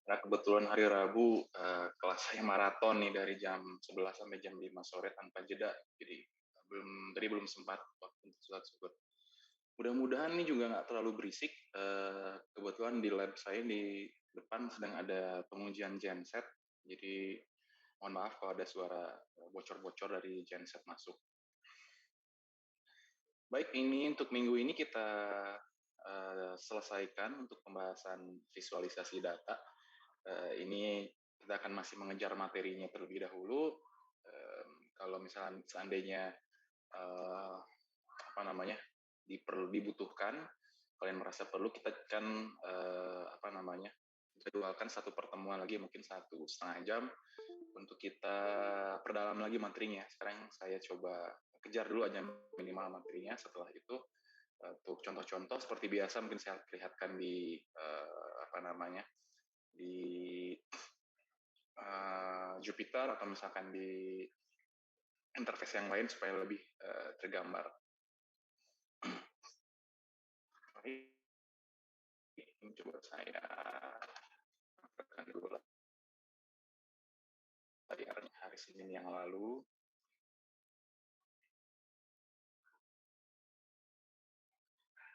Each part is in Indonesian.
Karena kebetulan hari Rabu, kelas saya maraton nih dari jam 11 sampai jam 5 sore tanpa jeda. Jadi belum sempat waktu untuk sholat Zuhur. Mudah-mudahan ini juga nggak terlalu berisik. Kebetulan di lab saya di depan sedang ada pengujian genset. Jadi mohon maaf kalau ada suara bocor-bocor dari genset masuk. Baik, ini untuk minggu ini kita selesaikan untuk pembahasan visualisasi data. Ini kita akan masih mengejar materinya terlebih dahulu. Kalau misalnya seandainya dibutuhkan, kalian merasa perlu, kita akan jadwalkan satu pertemuan lagi, mungkin 1,5 jam untuk kita perdalam lagi materinya. Sekarang saya coba kejar dulu aja minimal materinya. Setelah itu untuk contoh-contoh seperti biasa mungkin saya perlihatkan di di Jupyter atau misalkan di interface yang lain supaya lebih tergambar. Ini coba saya angkatkan dulu layarnya hari Senin yang lalu.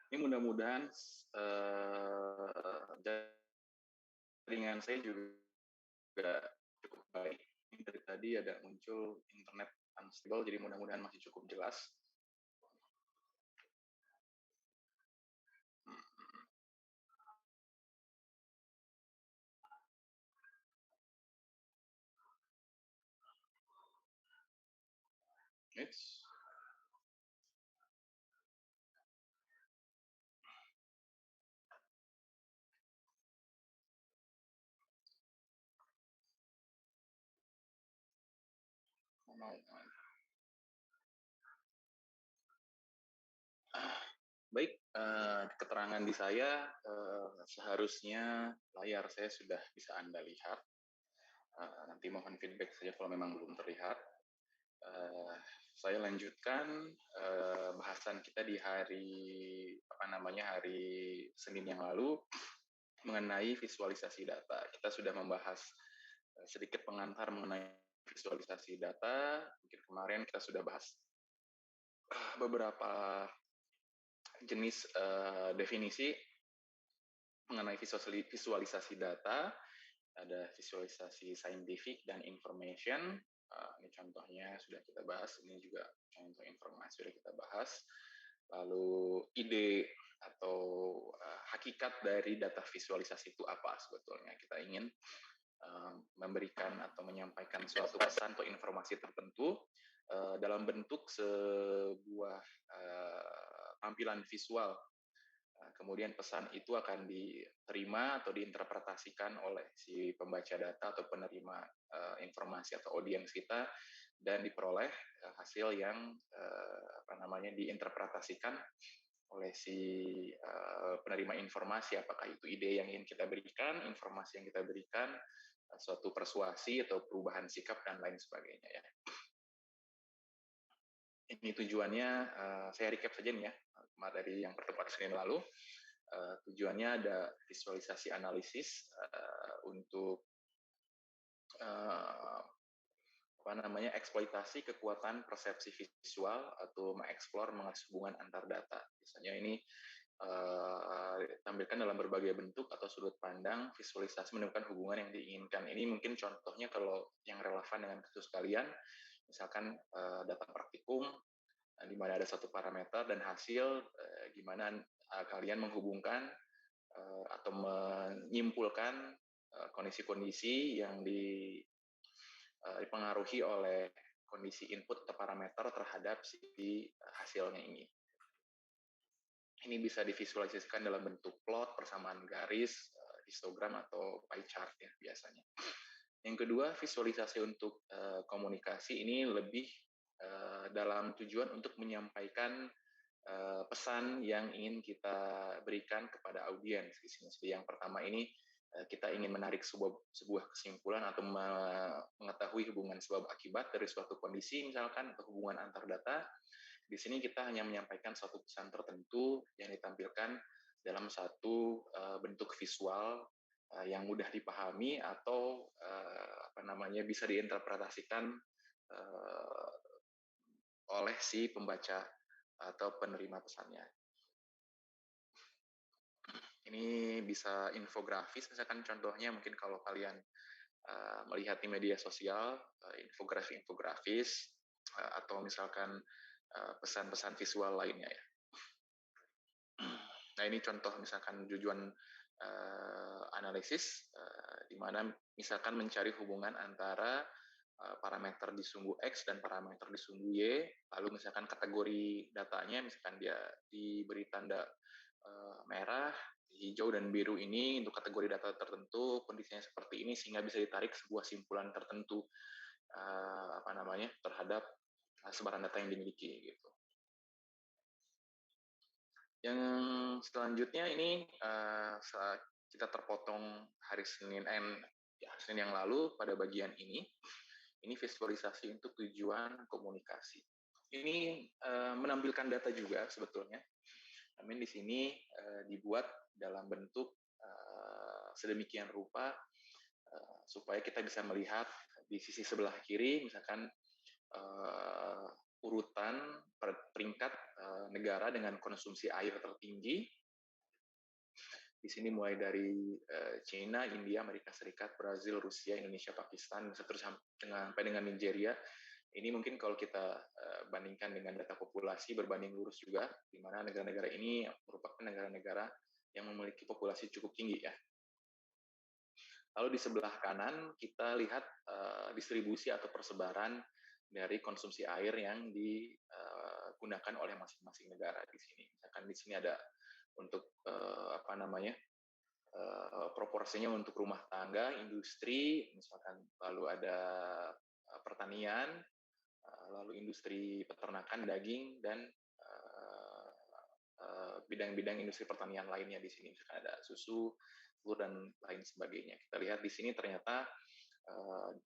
Ini mudah-mudahan jaringan saya juga cukup baik. Ini dari tadi ada muncul internet unstable, jadi mudah-mudahan masih cukup jelas. Baik, keterangan di saya seharusnya layar saya sudah bisa Anda lihat. Nanti mohon feedback saja kalau memang belum terlihat. Saya lanjutkan bahasan kita di hari Senin yang lalu mengenai visualisasi data. Kita sudah membahas sedikit pengantar mengenai visualisasi data. Mungkin kemarin kita sudah bahas beberapa jenis definisi mengenai visualisasi data. Ada visualisasi scientific dan information. Ini contohnya sudah kita bahas. Ini juga contoh informasi sudah kita bahas. Lalu ide atau hakikat dari data visualisasi itu apa sebetulnya? Kita ingin memberikan atau menyampaikan suatu pesan atau informasi tertentu dalam bentuk sebuah tampilan visual. Kemudian pesan itu akan diterima atau diinterpretasikan oleh si pembaca data atau penerima informasi atau audiens kita, dan diperoleh hasil yang diinterpretasikan oleh si penerima informasi, apakah itu ide yang ingin kita berikan, informasi yang kita berikan, suatu persuasi atau perubahan sikap dan lain sebagainya ya. Ini tujuannya, saya recap saja nih ya, dari yang pertemuan Senin lalu. Tujuannya ada visualisasi analisis untuk eksploitasi kekuatan persepsi visual atau mengeksplor hubungan antar data. Biasanya ini tampilkan dalam berbagai bentuk atau sudut pandang visualisasi menemukan hubungan yang diinginkan. Ini mungkin contohnya kalau yang relevan dengan kasus kalian, misalkan data praktikum di mana ada satu parameter dan hasil, gimana kalian menghubungkan atau menyimpulkan kondisi-kondisi yang dipengaruhi oleh kondisi input atau parameter terhadap si hasilnya ini. Ini bisa divisualisasikan dalam bentuk plot, persamaan garis, histogram, atau pie chart ya biasanya. Yang kedua, visualisasi untuk komunikasi ini lebih dalam tujuan untuk menyampaikan pesan yang ingin kita berikan kepada audiens. Yang pertama ini kita ingin menarik sebuah kesimpulan atau mengetahui hubungan sebab akibat dari suatu kondisi misalkan, atau hubungan antar data. Di sini kita hanya menyampaikan suatu pesan tertentu yang ditampilkan dalam satu bentuk visual yang mudah dipahami atau bisa diinterpretasikan oleh si pembaca atau penerima pesannya. Ini bisa infografis, misalkan contohnya mungkin kalau kalian melihat di media sosial, infografis atau misalkan pesan-pesan visual lainnya ya. Nah ini contoh misalkan tujuan analisis, di mana misalkan mencari hubungan antara parameter di sumbu X dan parameter di sumbu Y, lalu misalkan kategori datanya, misalkan dia diberi tanda merah, hijau, dan biru ini untuk kategori data tertentu, kondisinya seperti ini, sehingga bisa ditarik sebuah simpulan tertentu terhadap sebaran data yang dimiliki gitu. Yang selanjutnya ini kita terpotong hari Senin yang lalu pada bagian ini visualisasi untuk tujuan komunikasi. Ini menampilkan data juga sebetulnya, namun di sini dibuat dalam bentuk sedemikian rupa supaya kita bisa melihat di sisi sebelah kiri, misalkan urutan peringkat negara dengan konsumsi air tertinggi. Di sini mulai dari China, India, Amerika Serikat, Brazil, Rusia, Indonesia, Pakistan, sampai dengan Nigeria. Ini mungkin kalau kita bandingkan dengan data populasi berbanding lurus juga, di mana negara-negara ini merupakan negara-negara yang memiliki populasi cukup tinggi ya. Lalu di sebelah kanan kita lihat distribusi atau persebaran dari konsumsi air yang digunakan oleh masing-masing negara di sini. Misalkan di sini ada untuk proporsinya untuk rumah tangga, industri, misalkan lalu ada pertanian, lalu industri peternakan, daging, dan bidang-bidang industri pertanian lainnya di sini. Misalkan ada susu, telur, dan lain sebagainya. Kita lihat di sini ternyata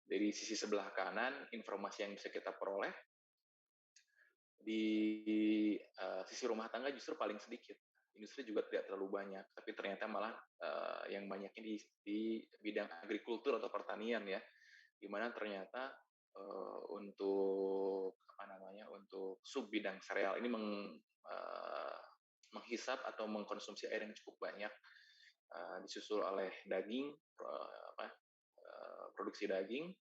dari sisi sebelah kanan, informasi yang bisa kita peroleh di sisi rumah tangga justru paling sedikit. Industri juga tidak terlalu banyak, tapi ternyata malah yang banyaknya di bidang agrikultur atau pertanian ya, di mana ternyata untuk untuk sub bidang sereal ini menghisap atau mengkonsumsi air yang cukup banyak, disusul oleh daging, produksi daging,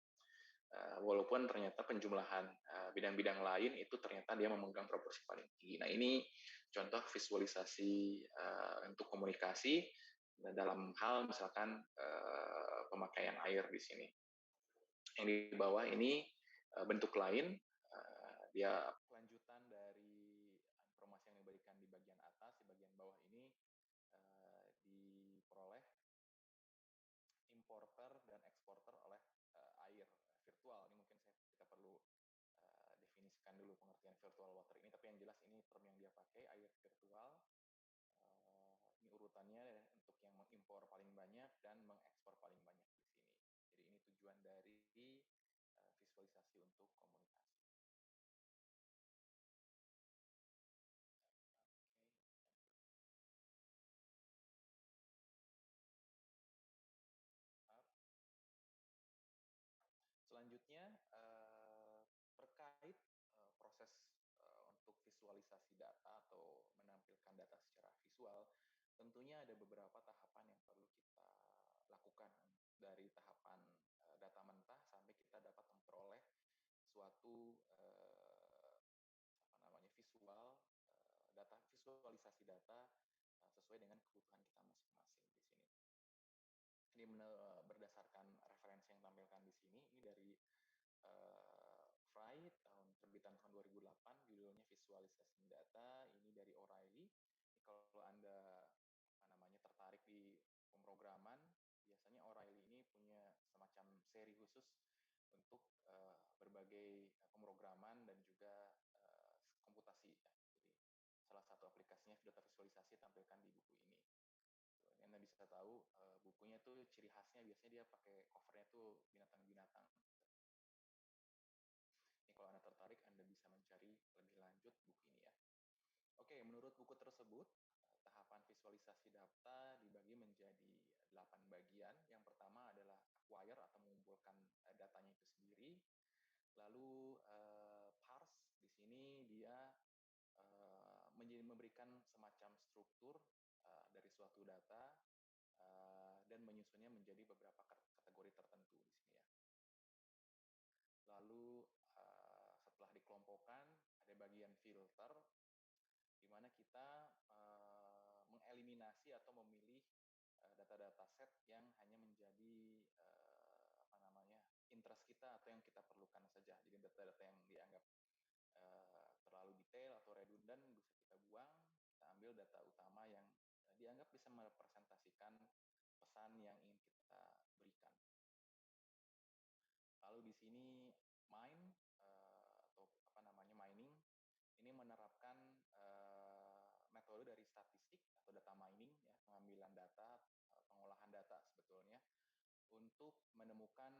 walaupun ternyata penjumlahan bidang-bidang lain itu ternyata dia memegang proporsi paling tinggi. Nah ini contoh visualisasi untuk komunikasi dalam hal misalkan pemakaian air di sini. Yang di bawah ini bentuk lain, dia kelanjutan dari informasi yang diberikan di bagian atas. Di bagian bawah ini diperoleh importer dan eksporter oleh air virtual. Ini mungkin kita perlu definisikan dulu pengertian virtual water ini, tapi yang jelas ini term yang dia pakai, air virtual. Ini urutannya untuk yang mengimpor paling banyak dan mengekspor paling banyak di sini. Jadi ini tujuan dari visualisasi untuk komunikasi. Selanjutnya terkait proses untuk visualisasi data atau menampilkan data secara visual, tentunya ada beberapa tahapan yang perlu kita lakukan, dari tahapan data mentah sampai kita dapat memperoleh suatu visual data, visualisasi data sesuai dengan kebutuhan kita masing-masing di sini. Ini berdasarkan referensi yang tampilkan di sini. Ini dari Fry terbitan tahun 2008, judulnya visualisasi data. Ini dari O'Reilly. Ini kalau Anda tertarik di pemrograman, biasanya O'Reilly ini punya semacam seri khusus untuk berbagai pemrograman dan juga komputasi. Jadi salah satu aplikasinya data visualisasi tampilkan di buku ini. Anda bisa tahu bukunya tuh ciri khasnya biasanya dia pakai covernya tuh binatang-binatang. Ini kalau Anda tertarik, Anda bisa mencari lebih lanjut buku ini ya. Oke, menurut buku tersebut, tahapan visualisasi data dibagi menjadi 8 bagian. Yang pertama adalah acquire atau mengumpulkan datanya itu sendiri. Lalu parse di sini dia memberikan semacam struktur dari suatu data dan menyusunnya menjadi beberapa kategori tertentu di sini ya. Lalu setelah dikelompokkan ada bagian filter di mana kita mengeliminasi atau memilih data-data set yang hanya menjadi interest kita atau yang kita perlukan saja. Jadi data-data yang dianggap terlalu detail atau redundant bisa kita buang, kita ambil data utama yang dianggap bisa merepresentasikan pesan yang ingin kita berikan. Lalu di sini mining ini menerapkan metode dari statistik atau data mining ya, pengambilan data, pengolahan data sebetulnya untuk menemukan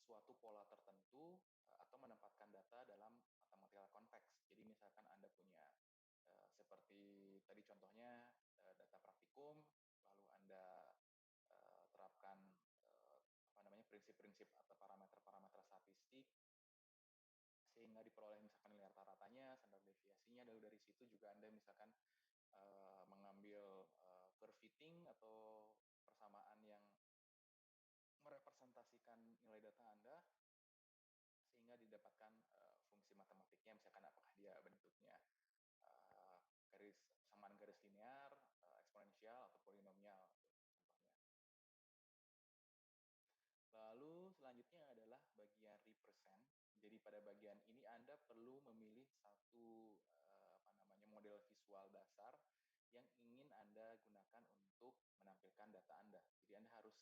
suatu pola tertentu atau menempatkan data dalam mathematical konteks. Jadi misalkan Anda punya seperti tadi contohnya data praktikum, lalu Anda terapkan prinsip-prinsip atau parameter-parameter statistik sehingga diperoleh misalkan nilai rata-ratanya, standar deviasinya, lalu dari situ juga Anda misalkan mengambil curve fitting atau persamaan yang merepresentasikan nilai data Anda sehingga didapatkan fungsi matematiknya, misalkan apakah dia bentuknya samaan garis linear, eksponensial, atau polinomial, contohnya. Lalu selanjutnya adalah bagian represent. Jadi pada bagian ini Anda perlu memilih satu model visual dasar yang ingin Anda gunakan untuk menampilkan data Anda. Jadi Anda harus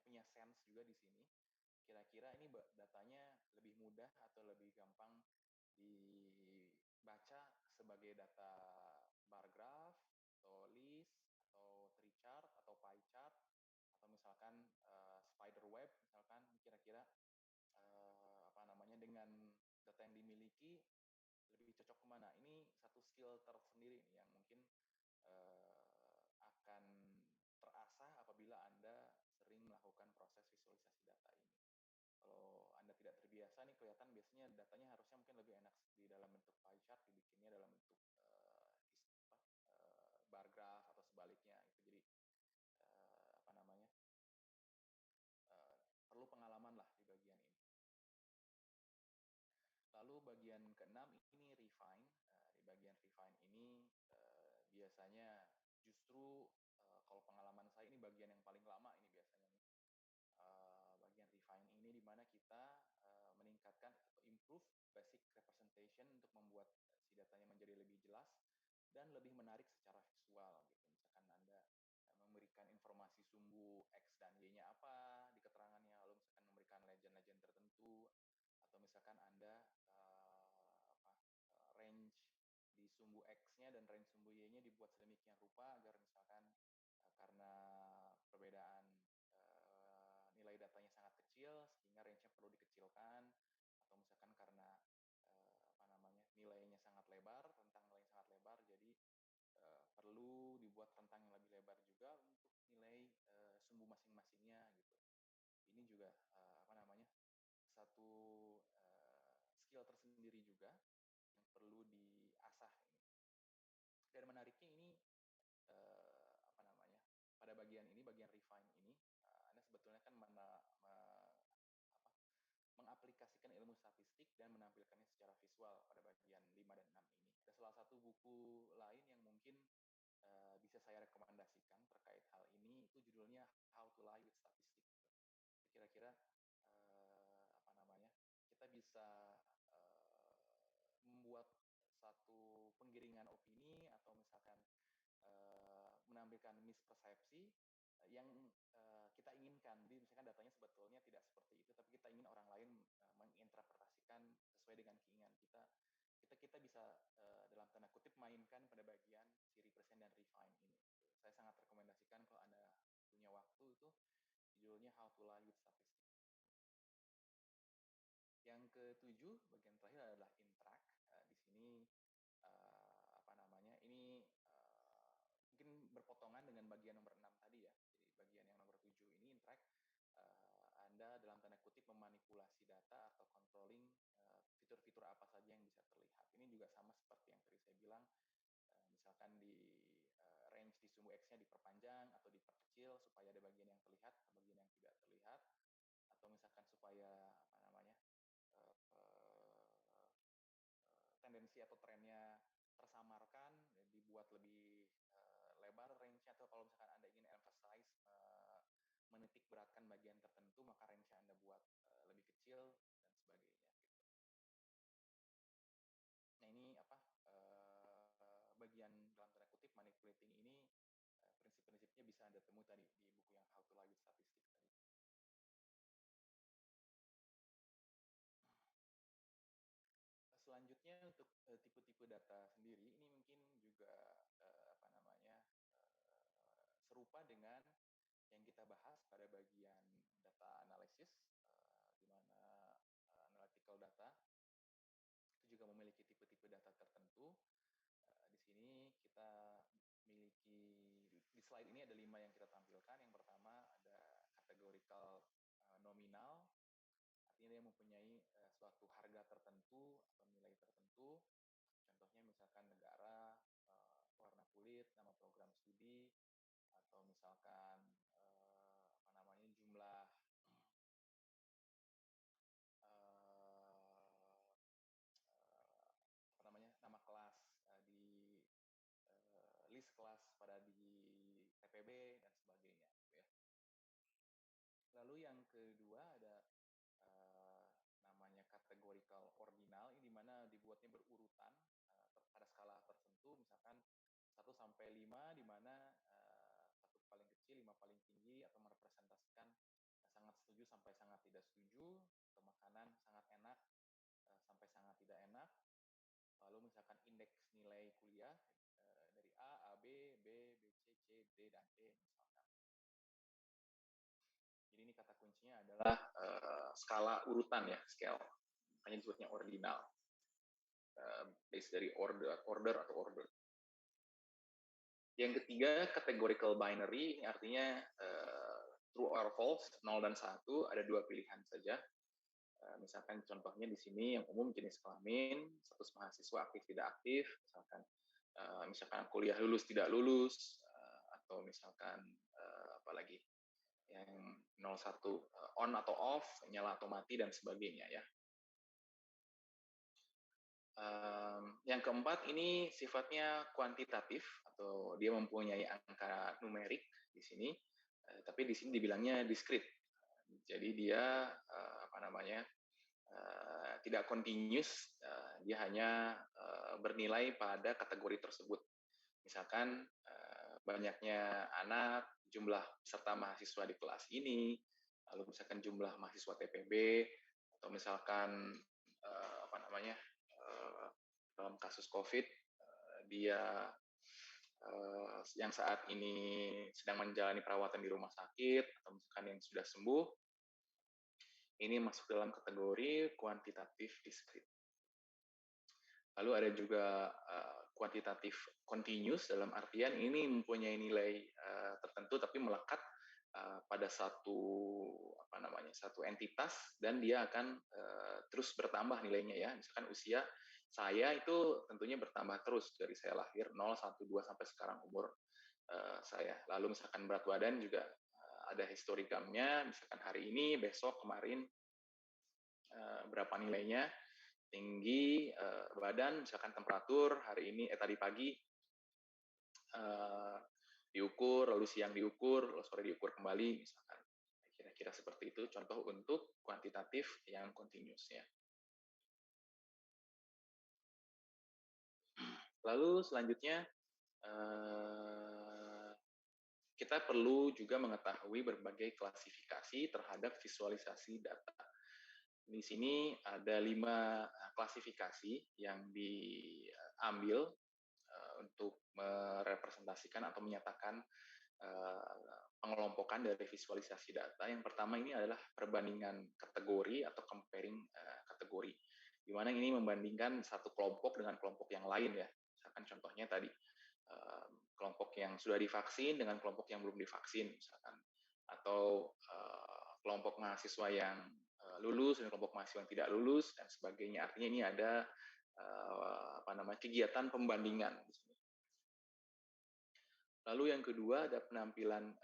punya sense juga di sini. Kira-kira ini datanya lebih mudah atau lebih gampang dibaca sebagai data bar graph, atau list, atau tree chart, atau pie chart, atau misalkan spider web, misalkan kira-kira dengan data yang dimiliki lebih cocok kemana. Ini satu skill tersendiri nih yang mungkin akan terasah apabila Anda sering melakukan proses visualisasi data ini. Kalau Anda tidak terbiasa nih, kelihatan biasanya datanya harusnya mungkin lebih enak di dalam bentuk pie chart, dibikinnya dalam bentuk bar graph atau sebaliknya. Itu jadi perlu pengalaman lah di bagian ini. Lalu bagian keenam ini refine. Di bagian refine ini biasanya justru kalau pengalaman saya ini bagian yang paling lama ini biasanya nih. Bagian refine ini di mana kita meningkatkan atau improve basic representation untuk membuat si datanya menjadi lebih jelas dan lebih menarik secara visual gitu. Misalkan Anda memberikan informasi sumbu X dan Y-nya apa di keterangannya, lalu misalkan memberikan legend-legend tertentu, atau misalkan Anda range di sumbu X-nya dan range sumbu Y-nya dibuat sedemikian rupa agar misalkan karena perbedaan nilai datanya sangat kecil sehingga range-nya perlu dikecilkan, atau misalkan karena nilainya sangat lebar, rentang nilai yang sangat lebar, jadi perlu dibuat rentang yang lebih lebar juga untuk nilai sumbu masing-masingnya gitu. Ini juga satu skill tersendiri juga yang perlu diasah ini. Dan menariknya ini pada bagian ini, bagian refine ini, Anda sebetulnya kan mengaplikasikan ilmu statistik dan menampilkannya secara visual pada bagian 5 dan 6 ini. Ada salah satu buku lain yang mungkin bisa saya rekomendasikan terkait hal ini, itu judulnya How to Lie with Statistics. Kira-kira kita bisa membuat satu penggiringan opini atau misalkan menampilkan mispersepsi yang kita inginkan. Jadi misalkan datanya sebetulnya tidak seperti itu, tapi kita ingin orang lain menginterpretasikan sesuai dengan keinginan kita. Kita bisa dalam tanda kutip mainkan pada bagian si represent dan refine ini. Saya sangat rekomendasikan kalau Anda punya waktu itu, judulnya How to Lie with Statistics. Yang ketujuh, bagian terakhir adalah interact. Di sini ini mungkin berpotongan dengan bagian nomor 6 tadi ya. memanipulasi data atau controlling fitur-fitur apa saja yang bisa terlihat. Ini juga sama seperti yang tadi saya bilang, misalkan di range di sumbu X-nya diperpanjang atau diperkecil supaya ada bagian yang terlihat atau bagian yang tidak terlihat, atau misalkan supaya apa namanya tendensi atau trennya tersamarkan, dibuat lebih lebar range-nya, atau kalau misalkan Anda ingin emphasize menitik beratkan bagian tertentu, maka range-nya Anda buat lebih kecil dan sebagainya gitu. Nah, ini apa bagian dalam tanda kutip manipulating ini prinsip-prinsipnya bisa Anda temui tadi di buku yang How to Lie with Statistics tadi. Selanjutnya untuk tipe-tipe data sendiri ini mungkin juga apa namanya serupa dengan yang kita bahas pada bagian data analisis, di mana analytical data itu juga memiliki tipe-tipe data tertentu. Di sini kita memiliki, di slide ini ada 5 yang kita tampilkan. Yang pertama ada categorical nominal, artinya dia mempunyai suatu harga tertentu atau nilai tertentu. Contohnya misalkan negara, warna kulit, nama program studi, atau misalkan apa namanya jumlah apa namanya nama kelas di list kelas pada di TPB dan sebagainya, gitu ya. Lalu yang kedua ada namanya categorical ordinal, ini dimana dibuatnya berurutan pada skala tertentu, misalkan 1 sampai 5, di mana 1 paling kecil, 5 paling tinggi, atau merepresentasikan sangat setuju sampai sangat tidak setuju, atau makanan sangat enak sampai sangat tidak enak. Lalu misalkan indeks nilai kuliah dari A, B, C, C, D, dan E misalkan. Jadi ini kata kuncinya adalah skala urutan ya, scale. Makanya disebutnya ordinal. Base dari order atau order. Yang ketiga, categorical binary, artinya true or false, 0 dan 1, ada 2 pilihan saja. Misalkan contohnya di sini yang umum jenis kelamin, status mahasiswa aktif tidak aktif, misalkan kuliah lulus tidak lulus, atau misalkan apalagi yang 01 on atau off, nyala atau mati dan sebagainya ya. Yang keempat ini sifatnya kuantitatif atau dia mempunyai angka numerik di sini, tapi di sini dibilangnya discrete. Jadi dia apa namanya tidak continuous, dia hanya bernilai pada kategori tersebut. Misalkan banyaknya anak, jumlah peserta mahasiswa di kelas ini, lalu misalkan jumlah mahasiswa TPB, atau misalkan apa namanya dalam kasus COVID dia yang saat ini sedang menjalani perawatan di rumah sakit atau misalkan yang sudah sembuh, ini masuk dalam kategori kuantitatif discrete. Lalu ada juga kuantitatif continuous, dalam artian ini mempunyai nilai tertentu tapi melekat pada satu apa namanya satu entitas dan dia akan terus bertambah nilainya ya. Misalkan usia saya itu tentunya bertambah terus dari saya lahir 0, 1, 2 sampai sekarang umur saya. Lalu misalkan berat badan juga ada histogram-nya, misalkan hari ini, besok, kemarin berapa nilainya, tinggi badan, misalkan temperatur hari ini tadi pagi diukur, lalu siang diukur, lalu sore diukur kembali, misalkan kira-kira seperti itu contoh untuk kuantitatif yang continuous ya. Lalu selanjutnya kita perlu juga mengetahui berbagai klasifikasi terhadap visualisasi data. Di sini ada 5 klasifikasi yang diambil untuk merepresentasikan atau menyatakan pengelompokan dari visualisasi data. Yang pertama ini adalah perbandingan kategori atau comparing kategori, di mana ini membandingkan satu kelompok dengan kelompok yang lain ya. Misalkan contohnya tadi kelompok yang sudah divaksin dengan kelompok yang belum divaksin misalkan, atau kelompok mahasiswa yang lulus dan kelompok mahasiswa yang tidak lulus dan sebagainya. Artinya ini ada kegiatan pembandingan di sini. Lalu yang kedua ada penampilan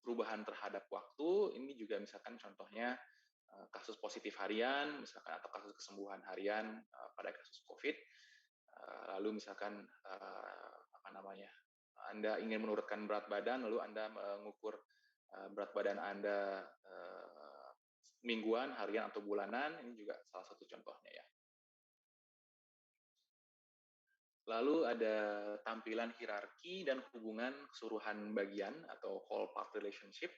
perubahan terhadap waktu. Ini juga misalkan contohnya kasus positif harian, misalkan atau kasus kesembuhan harian pada kasus COVID. Lalu misalkan Anda ingin menurunkan berat badan, lalu Anda mengukur berat badan Anda mingguan, harian atau bulanan. Ini juga salah satu contohnya ya. Lalu ada tampilan hierarki dan hubungan keseluruhan bagian atau whole part relationship.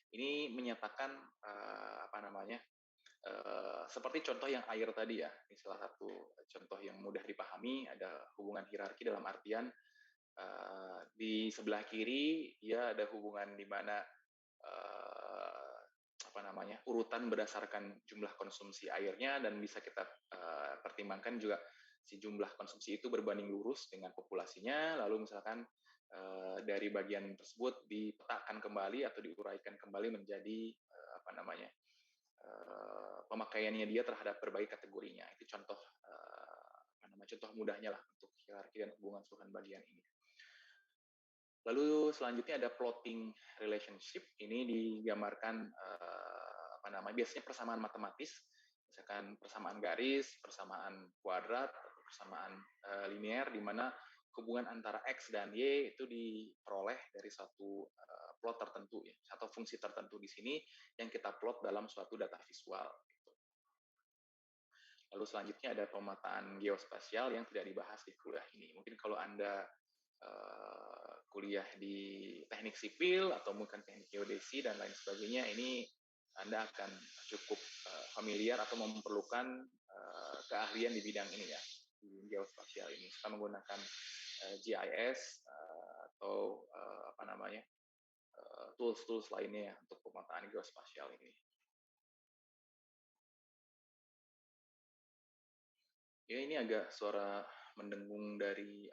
Ini menyatakan seperti contoh yang air tadi ya. Ini salah satu contoh yang mudah dipahami. Ada hubungan hierarki dalam artian di sebelah kiri ya ada hubungan di mana urutan berdasarkan jumlah konsumsi airnya, dan bisa kita pertimbangkan juga si jumlah konsumsi itu berbanding lurus dengan populasinya. Lalu misalkan dari bagian tersebut dipetakan kembali atau diuraikan kembali menjadi pemakaiannya dia terhadap berbagai kategorinya. Itu contoh contoh mudahnya lah untuk hierarki dan hubungan keseluruhan bagian ini. Lalu selanjutnya ada plotting relationship. Ini digambarkan biasanya persamaan matematis, misalkan persamaan garis, persamaan kuadrat, persamaan linear, di mana hubungan antara X dan Y itu diperoleh dari satu plot tertentu, ya, atau fungsi tertentu di sini yang kita plot dalam suatu data visual. Gitu. Lalu selanjutnya ada pemetaan geospasial yang tidak dibahas di kuliah ini. Mungkin kalau Anda kuliah di teknik sipil atau mungkin teknik geodesi dan lain sebagainya, ini Anda akan cukup familiar atau memerlukan keahlian di bidang ini ya, di geospasial ini. Kita menggunakan GIS atau tools-tools lainnya ya, untuk pemetaan geospasial ini. Ya, ini agak suara mendengung dari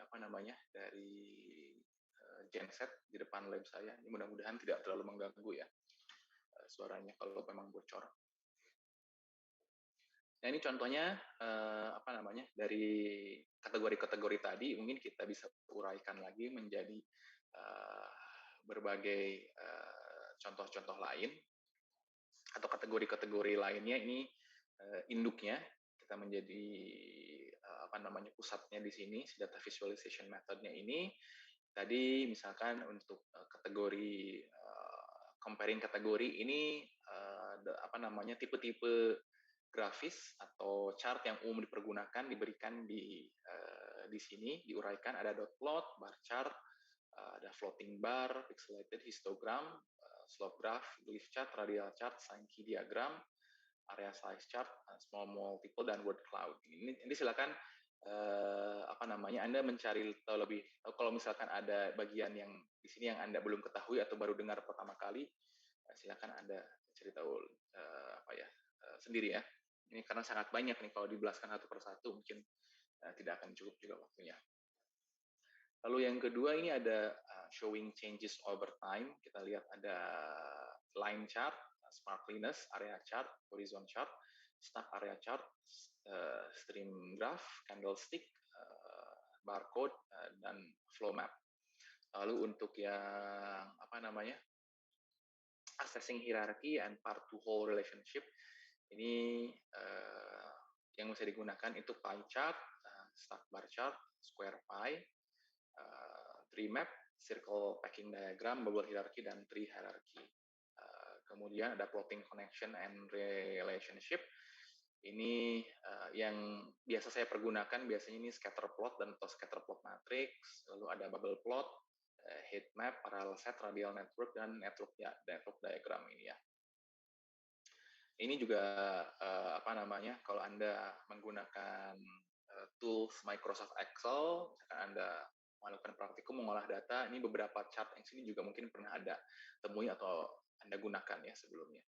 genset di depan lab saya. Ini mudah-mudahan tidak terlalu mengganggu ya suaranya kalau memang bocor. Nah, ini contohnya dari kategori-kategori tadi, mungkin kita bisa uraikan lagi menjadi berbagai contoh-contoh lain atau kategori-kategori lainnya. Ini induknya kita menjadi pusatnya di sini, si data visualization methodnya ini. Tadi misalkan untuk kategori comparing kategori ini tipe-tipe grafis atau chart yang umum dipergunakan diberikan di sini, diuraikan. Ada dot plot, bar chart, ada floating bar, pixelated histogram, slope graph, glyph chart, radial chart, Sankey diagram, area size chart, small multiple, dan word cloud. Ini silakan Anda mencari tahu lebih. Kalau misalkan ada bagian yang di sini yang Anda belum ketahui atau baru dengar pertama kali, silakan Anda cari tahu sendiri ya. Ini karena sangat banyak nih, kalau dijelaskan satu persatu mungkin tidak akan cukup juga waktunya. Lalu yang kedua ini ada showing changes over time. Kita lihat ada line chart, sparkliness, area chart, horizon chart, stack area chart, stream graph, candlestick, barcode, dan flow map. Lalu untuk yang assessing hierarchy and part to whole relationship, ini yang bisa digunakan itu pie chart, stack bar chart, square pie, tree map, circle packing diagram, bubble hierarchy, dan tree hierarchy. Kemudian ada plotting connection and relationship. Ini yang biasa saya pergunakan, biasanya ini scatter plot dan atau scatter plot matrix. Lalu ada bubble plot, heat map, parallel set, radial network, dan network diagram ini ya. Ini juga kalau Anda menggunakan tools Microsoft Excel, misalkan Anda melakukan praktikum mengolah data, ini beberapa chart yang sini juga mungkin pernah Anda temui atau Anda gunakan ya sebelumnya.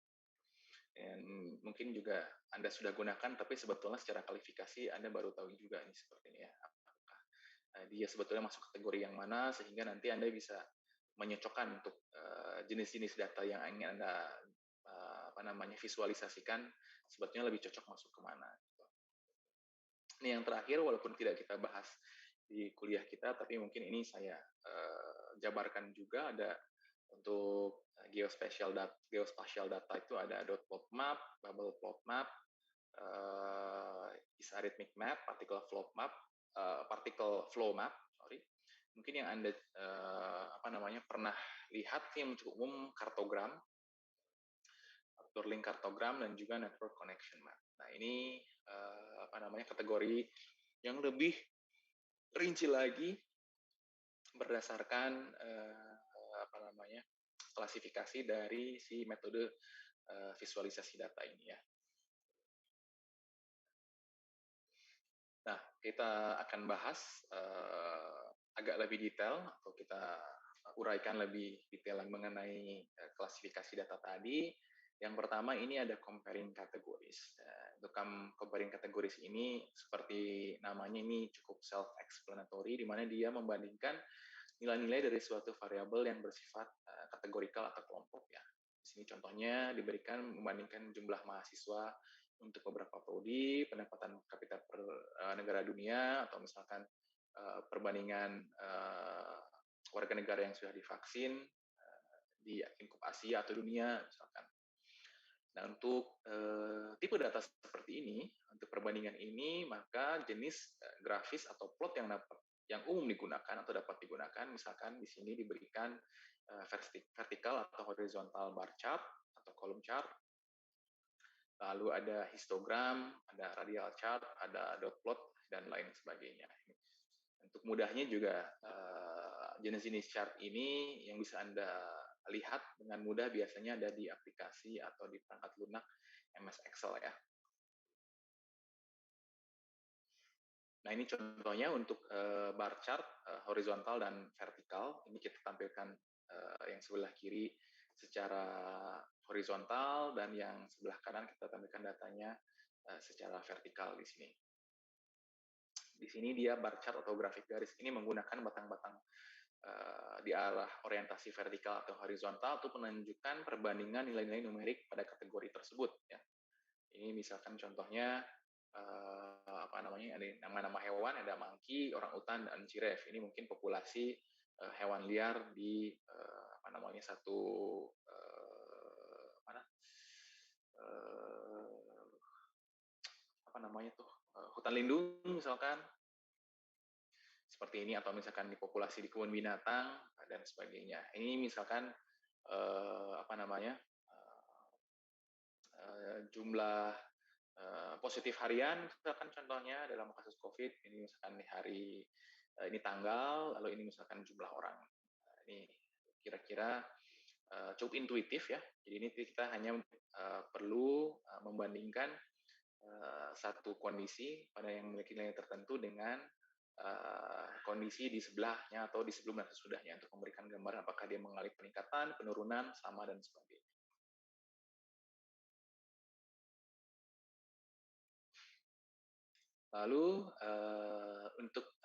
Dan mungkin juga Anda sudah gunakan, tapi sebetulnya secara kualifikasi Anda baru tahu juga ini seperti ini ya. Apakah dia sebetulnya masuk kategori yang mana, sehingga nanti Anda bisa menyocokkan untuk jenis-jenis data yang ingin Anda visualisasikan sebetulnya lebih cocok masuk kemana. Gitu. Ini yang terakhir, walaupun tidak kita bahas di kuliah kita, tapi mungkin ini saya jabarkan juga. Ada untuk geospatial data itu ada dot plot map, bubble plot map, arithmetic map, particle flow map, sorry. Mungkin yang Anda pernah lihat yang cukup umum kartogram, Turling kartogram, dan juga network connection map. Nah, ini kategori yang lebih rinci lagi berdasarkan klasifikasi dari si metode visualisasi data ini ya. Nah, kita akan bahas agak lebih detail, atau kita uraikan lebih detail mengenai klasifikasi data tadi. Yang pertama ini ada comparing categories. Untuk comparing categories ini seperti namanya ini cukup self-explanatory, di mana dia membandingkan nilai-nilai dari suatu variabel yang bersifat kategorikal atau kelompok ya. Di sini contohnya diberikan membandingkan jumlah mahasiswa untuk beberapa prodi, pendapatan kapita per negara dunia, atau misalkan perbandingan warga negara yang sudah divaksin di lingkup Asia atau dunia misalkan. Nah, untuk tipe data seperti ini, untuk perbandingan ini, maka jenis grafis atau plot yang umum digunakan atau dapat digunakan, misalkan di sini diberikan vertikal atau horizontal bar chart atau column chart, lalu ada histogram, ada radial chart, ada dot plot, dan lain sebagainya. Untuk mudahnya juga jenis-jenis chart ini yang bisa Anda lihat dengan mudah biasanya ada di aplikasi atau di perangkat lunak MS Excel ya. Nah, ini contohnya untuk bar chart horizontal dan vertikal. Ini kita tampilkan yang sebelah kiri secara horizontal, dan yang sebelah kanan kita tampilkan datanya secara vertikal di sini. Di sini dia bar chart atau grafik garis ini menggunakan batang-batang di arah orientasi vertikal atau horizontal untuk menunjukkan perbandingan nilai-nilai numerik pada kategori tersebut ya. Ini misalkan contohnya ada nama-nama hewan, ada monkey, orang utan, dan ciref. Ini mungkin populasi hewan liar di satu hutan lindung misalkan seperti ini, atau misalkan di populasi di kebun binatang dan sebagainya. Ini misalkan jumlah positif harian misalkan contohnya dalam kasus COVID ini, misalkan di hari ini tanggal, lalu ini misalkan jumlah orang. Ini kira-kira cukup intuitif ya. Jadi ini kita hanya perlu membandingkan satu kondisi pada yang memiliki nilai tertentu dengan kondisi di sebelahnya atau di sebelum dan sesudahnya untuk memberikan gambaran apakah dia mengalami peningkatan, penurunan, sama, dan sebagainya. Lalu untuk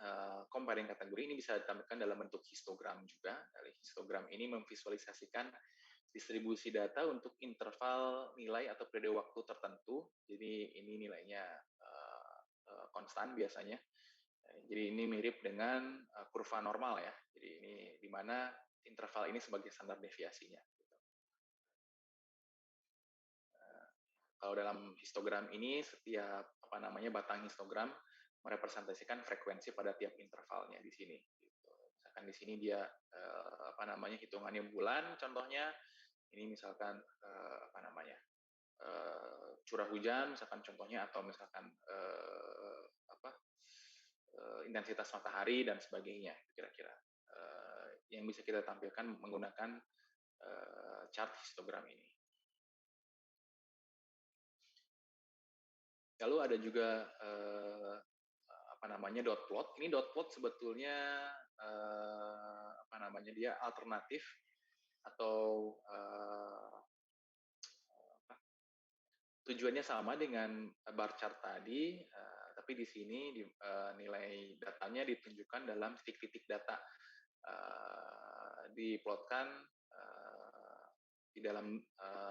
comparing kategori ini bisa ditampilkan dalam bentuk histogram juga. Dari histogram ini memvisualisasikan distribusi data untuk interval nilai atau periode waktu tertentu. Jadi ini nilainya konstan biasanya. Jadi ini mirip dengan kurva normal ya. Jadi ini di mana interval ini sebagai standar deviasinya. Kalau dalam histogram ini setiap batang histogram merepresentasikan frekuensi pada tiap intervalnya di sini. Misalkan di sini dia hitungannya bulan contohnya. Ini misalkan curah hujan misalkan contohnya, atau misalkan intensitas matahari dan sebagainya kira-kira yang bisa kita tampilkan menggunakan chart histogram ini. Lalu ada juga dot plot. Ini dot plot sebetulnya dia alternatif atau tujuannya sama dengan bar chart tadi, tapi di sini nilai datanya ditunjukkan dalam titik-titik data, diplotkan di dalam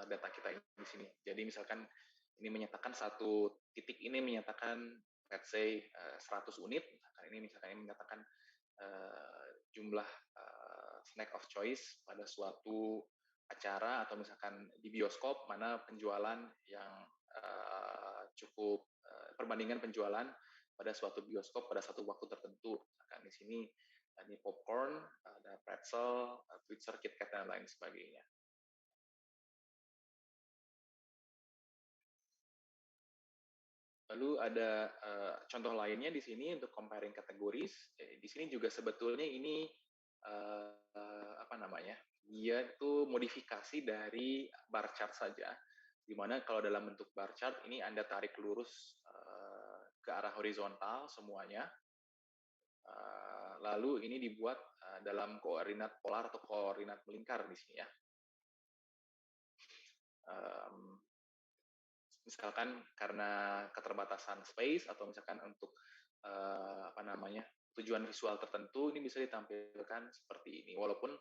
data kita di sini. Jadi misalkan ini menyatakan satu titik ini menyatakan let's say 100 unit, misalkan ini menyatakan jumlah snack of choice pada suatu acara atau misalkan di bioskop mana penjualan yang cukup perbandingan penjualan pada suatu bioskop pada satu waktu tertentu. Misalkan di sini ini popcorn, ada pretzel, Twitzer, KitKat dan lain sebagainya. Lalu ada contoh lainnya di sini untuk comparing categories. Di sini juga sebetulnya ini apa namanya? Dia itu modifikasi dari bar chart saja. Di mana kalau dalam bentuk bar chart ini Anda tarik lurus ke arah horizontal semuanya. Lalu ini dibuat dalam koordinat polar atau koordinat melingkar di sini ya. Misalkan karena keterbatasan space atau misalkan untuk apa namanya tujuan visual tertentu ini bisa ditampilkan seperti ini. Walaupun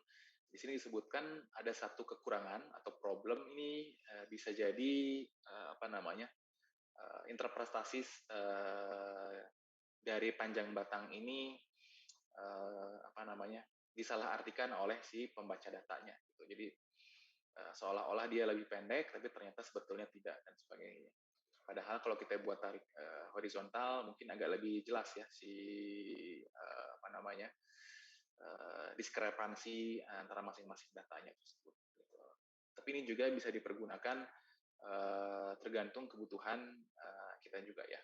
di sini disebutkan ada satu kekurangan atau problem ini bisa jadi apa namanya interpretasi dari panjang batang ini apa namanya disalahartikan oleh si pembaca datanya. Gitu. Jadi seolah-olah dia lebih pendek, tapi ternyata sebetulnya tidak dan sebagainya. Padahal kalau kita buat tarik horizontal, mungkin agak lebih jelas ya si apa namanya diskrepansi antara masing-masing datanya tersebut. Gitu. Tapi ini juga bisa dipergunakan tergantung kebutuhan kita juga ya.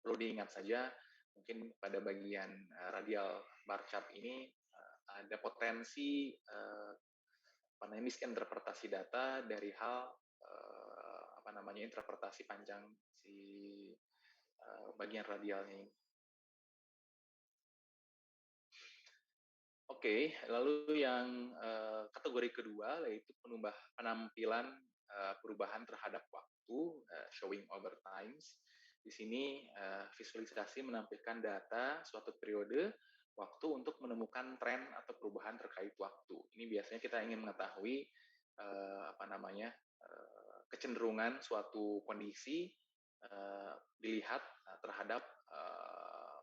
Perlu diingat saja, mungkin pada bagian radial bar chart ini ada potensi misinterpretasi data dari hal apa namanya interpretasi panjang si bagian radialnya ini. Oke, lalu yang kategori kedua yaitu penampilan perubahan terhadap waktu, showing over times. Di sini visualisasi menampilkan data suatu periode waktu untuk menemukan tren atau perubahan terkait waktu. Ini biasanya kita ingin mengetahui apa namanya kecenderungan suatu kondisi dilihat terhadap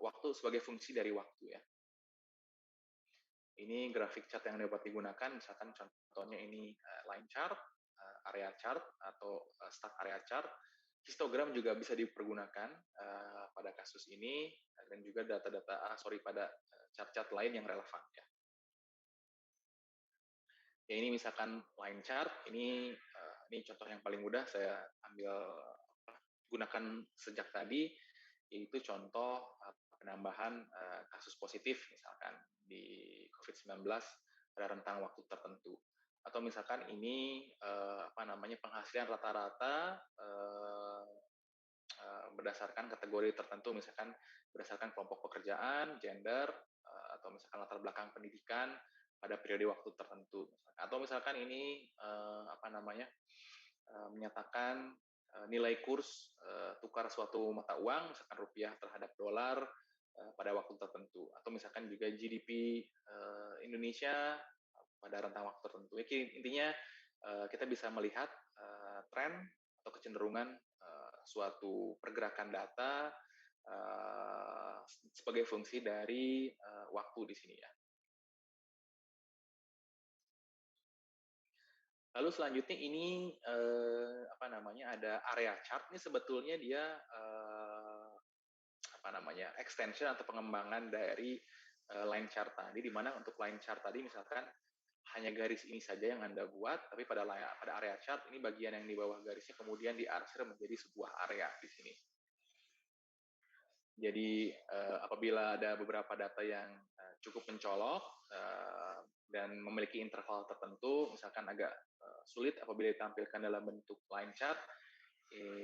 waktu sebagai fungsi dari waktu ya. Ini grafik chart yang dapat digunakan, misalkan contohnya ini line chart, area chart atau stack area chart. Histogram juga bisa dipergunakan pada kasus ini dan juga data-data pada chart-chart lain yang relevan ya. Ya ini misalkan line chart, ini contoh yang paling mudah saya ambil gunakan sejak tadi, yaitu contoh penambahan kasus positif misalkan di COVID-19 pada rentang waktu tertentu. Atau misalkan ini apa namanya penghasilan rata-rata berdasarkan kategori tertentu, misalkan berdasarkan kelompok pekerjaan, gender, atau misalkan latar belakang pendidikan pada periode waktu tertentu. Atau misalkan ini apa namanya menyatakan nilai kurs tukar suatu mata uang, misalkan rupiah terhadap dolar pada waktu tertentu. Atau misalkan juga GDP Indonesia pada rentang waktu tertentu. Intinya kita bisa melihat tren atau kecenderungan suatu pergerakan data sebagai fungsi dari waktu di sini ya. Lalu selanjutnya ini apa namanya ada area chart. Ini sebetulnya dia apa namanya extension atau pengembangan dari line chart tadi, di mana untuk line chart tadi misalkan hanya garis ini saja yang Anda buat, tapi pada area chart ini bagian yang di bawah garisnya kemudian diarsir menjadi sebuah area di sini. Jadi apabila ada beberapa data yang cukup mencolok dan memiliki interval tertentu, misalkan agak sulit apabila ditampilkan dalam bentuk line chart,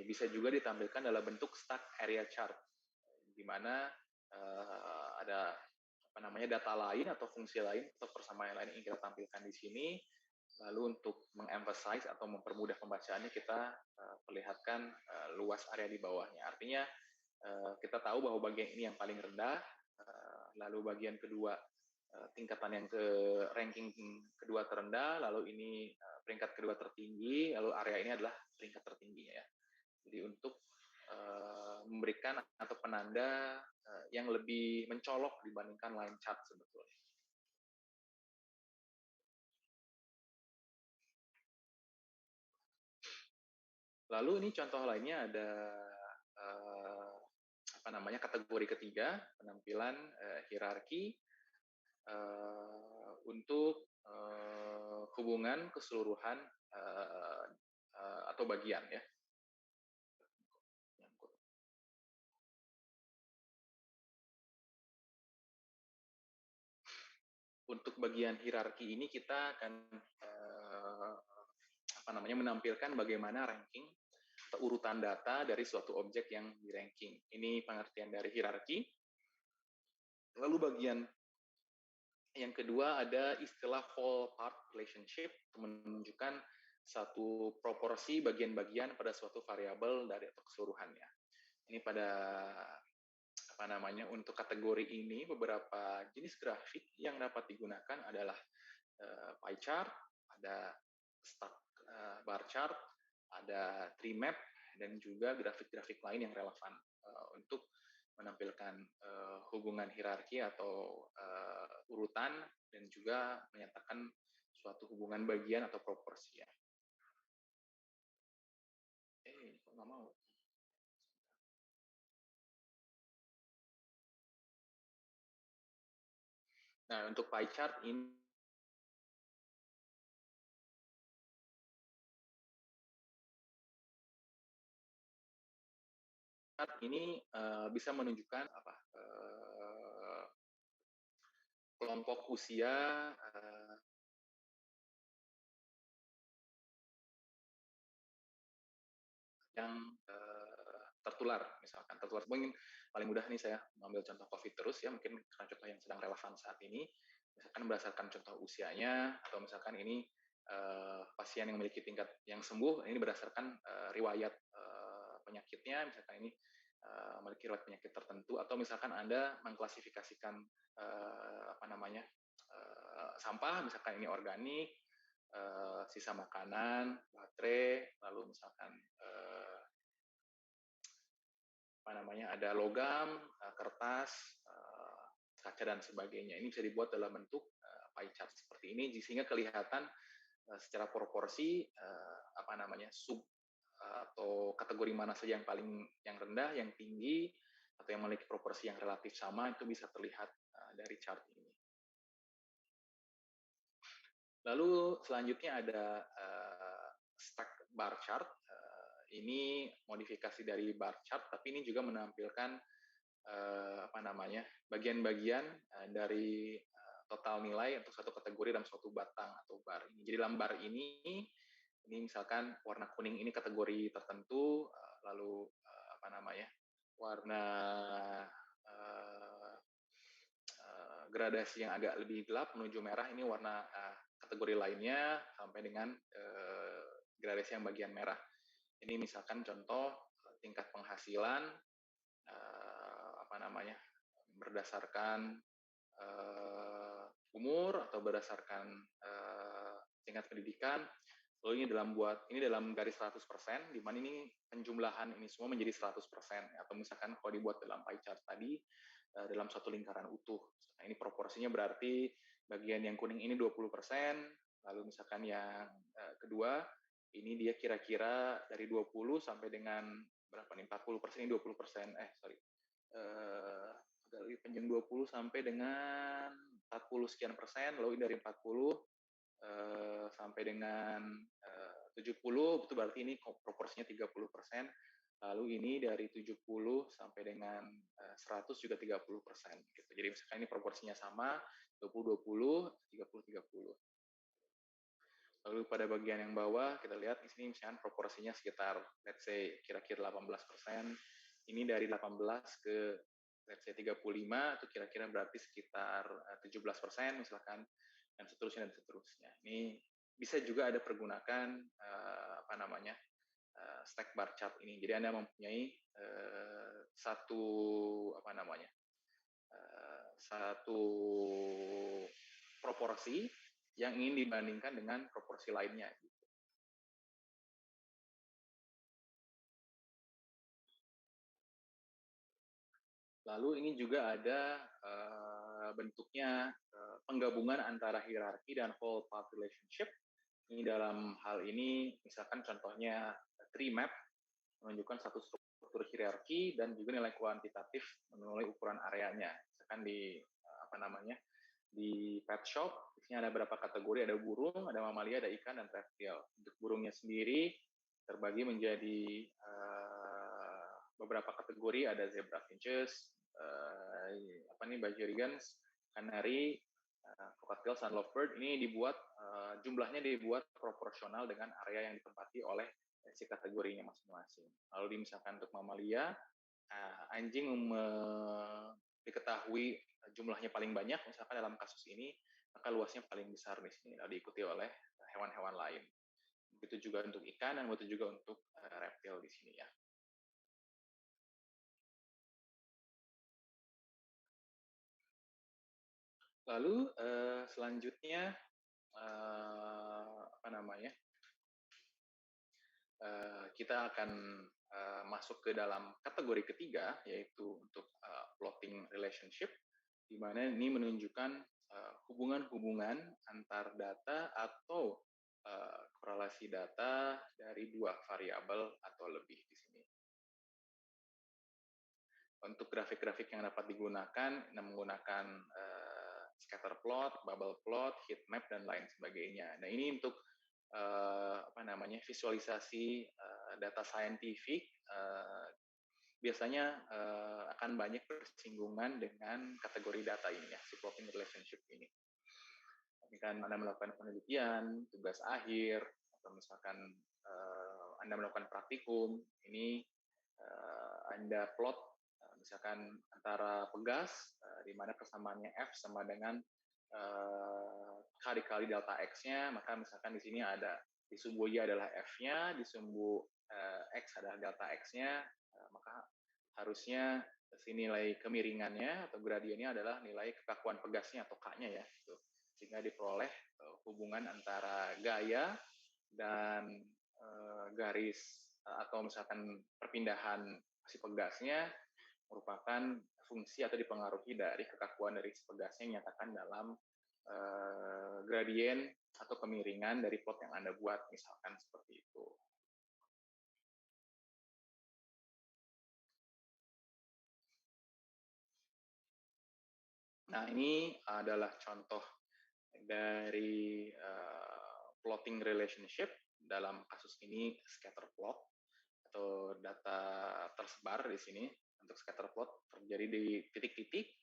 bisa juga ditampilkan dalam bentuk stack area chart, di mana ada apa namanya data lain atau fungsi lain atau persamaan lain yang kita tampilkan di sini. Lalu untuk mengemphasize atau mempermudah pembacaannya kita perlihatkan luas area di bawahnya. Artinya kita tahu bahwa bagian ini yang paling rendah, lalu bagian kedua tingkatan yang ke ranking kedua terendah, lalu ini peringkat kedua tertinggi, lalu area ini adalah peringkat tertingginya ya. Jadi untuk memberikan atau penanda yang lebih mencolok dibandingkan line chart sebetulnya. Lalu ini contoh lainnya ada kategori ketiga, penampilan hierarki untuk hubungan keseluruhan atau bagian ya. Untuk bagian hierarki ini kita akan menampilkan bagaimana ranking atau urutan data dari suatu objek yang di ranking. Ini pengertian dari hierarki. Lalu bagian yang kedua ada istilah whole part relationship, menunjukkan satu proporsi bagian-bagian pada suatu variabel dari atau keseluruhannya. Ini pada untuk kategori ini beberapa jenis grafik yang dapat digunakan adalah pie chart, ada stack bar chart, ada tree map, dan juga grafik-grafik lain yang relevan untuk menampilkan hubungan hierarki atau urutan dan juga menyatakan suatu hubungan bagian atau proporsi ya. Kok nggak mau? Nah, untuk pie chart ini bisa menunjukkan kelompok usia yang tertular, misalkan tertular. Mungkin paling mudah nih saya mengambil contoh COVID terus ya, mungkin karena contoh yang sedang relevan saat ini, misalkan berdasarkan contoh usianya, atau misalkan ini pasien yang memiliki tingkat yang sembuh, ini berdasarkan riwayat penyakitnya, misalkan ini memiliki riwayat penyakit tertentu, atau misalkan Anda mengklasifikasikan sampah, misalkan ini organik, sisa makanan, baterai, lalu misalkan ada logam, kertas, kaca dan sebagainya. Ini bisa dibuat dalam bentuk pie chart seperti ini, sehingga kelihatan secara proporsi sub atau kategori mana saja yang paling rendah, yang tinggi, atau yang memiliki proporsi yang relatif sama, itu bisa terlihat dari chart ini. Lalu selanjutnya ada stack bar chart. Ini modifikasi dari bar chart, tapi ini juga menampilkan bagian-bagian dari total nilai untuk satu kategori dalam suatu batang atau bar ini. Jadi dalam bar ini misalkan warna kuning ini kategori tertentu, lalu warna gradasi yang agak lebih gelap menuju merah ini warna kategori lainnya, sampai dengan gradasi yang bagian merah. Ini misalkan contoh tingkat penghasilan berdasarkan umur atau berdasarkan tingkat pendidikan. Lalu ini dalam garis 100%, di mana ini penjumlahan ini semua menjadi 100%, atau misalkan kalau dibuat dalam pie chart tadi dalam satu lingkaran utuh. Nah, ini proporsinya berarti bagian yang kuning ini 20%, lalu misalkan yang kedua ini dia kira-kira dari 20 sampai dengan berapa nih? 40%, ini 20%. Dari penjum 20 sampai dengan 40 sekian persen, lalu dari 40 sampai dengan 70, itu berarti ini proporsinya 30%. Lalu ini dari 70 sampai dengan 100 juga 30%. Gitu. Jadi misalkan ini proporsinya sama, 20-20, 30-30. Lalu pada bagian yang bawah, kita lihat di sini misalkan proporsinya sekitar, let's say, kira-kira 18%. Ini dari 18 ke, let's say, 35, itu kira-kira berarti sekitar 17%, misalkan, dan seterusnya, dan seterusnya. Ini bisa juga ada pergunakan, stack bar chart ini. Jadi Anda mempunyai satu proporsi yang ingin dibandingkan dengan proporsi lainnya. Lalu ini juga ada bentuknya penggabungan antara hierarki dan whole path relationship. Ini dalam hal ini misalkan contohnya tree map menunjukkan satu struktur hierarki dan juga nilai kuantitatif menilai ukuran areanya. Misalkan di di pet shop, di sini ada beberapa kategori, ada burung, ada mamalia, ada ikan, dan reptil. Untuk burungnya sendiri terbagi menjadi beberapa kategori, ada zebra finches, budgerigans, kanari, cockatiels, dan lovebird. Ini dibuat jumlahnya dibuat proporsional dengan area yang ditempati oleh si kategorinya masing-masing. Lalu misalkan untuk mamalia, anjing diketahui jumlahnya paling banyak, misalkan dalam kasus ini, maka luasnya paling besar di sini, lalu diikuti oleh hewan-hewan lain. Begitu juga untuk ikan dan begitu juga untuk reptil di sini ya. Lalu selanjutnya kita akan masuk ke dalam kategori ketiga, yaitu untuk plotting relationship, di mana ini menunjukkan hubungan-hubungan antar data atau korelasi data dari dua variabel atau lebih di sini. Untuk grafik-grafik yang dapat digunakan, menggunakan scatter plot, bubble plot, heat map, dan lain sebagainya. Nah, ini untuk visualisasi data saintifik, biasanya akan banyak bersinggungan dengan kategori data ini ya, si plotting relationship ini. Misalkan Anda melakukan penelitian, tugas akhir, atau misalkan Anda melakukan praktikum, ini Anda plot misalkan antara pegas, di mana persamaannya F sama dengan kali-kali delta X-nya, maka misalkan di sini ada di sumbu Y adalah F-nya, di sumbu X adalah delta X-nya, maka harusnya nilai kemiringannya atau gradiennya adalah nilai kekakuan pegasnya atau K-nya ya. Gitu. Sehingga diperoleh hubungan antara gaya dan garis atau misalkan perpindahan si pegasnya merupakan fungsi atau dipengaruhi dari kekakuan dari si pegasnya yang nyatakan dalam gradien atau kemiringan dari plot yang Anda buat, misalkan seperti itu. Nah, ini adalah contoh dari plotting relationship, dalam kasus ini scatter plot atau data tersebar di sini. Untuk scatter plot terjadi di titik-titik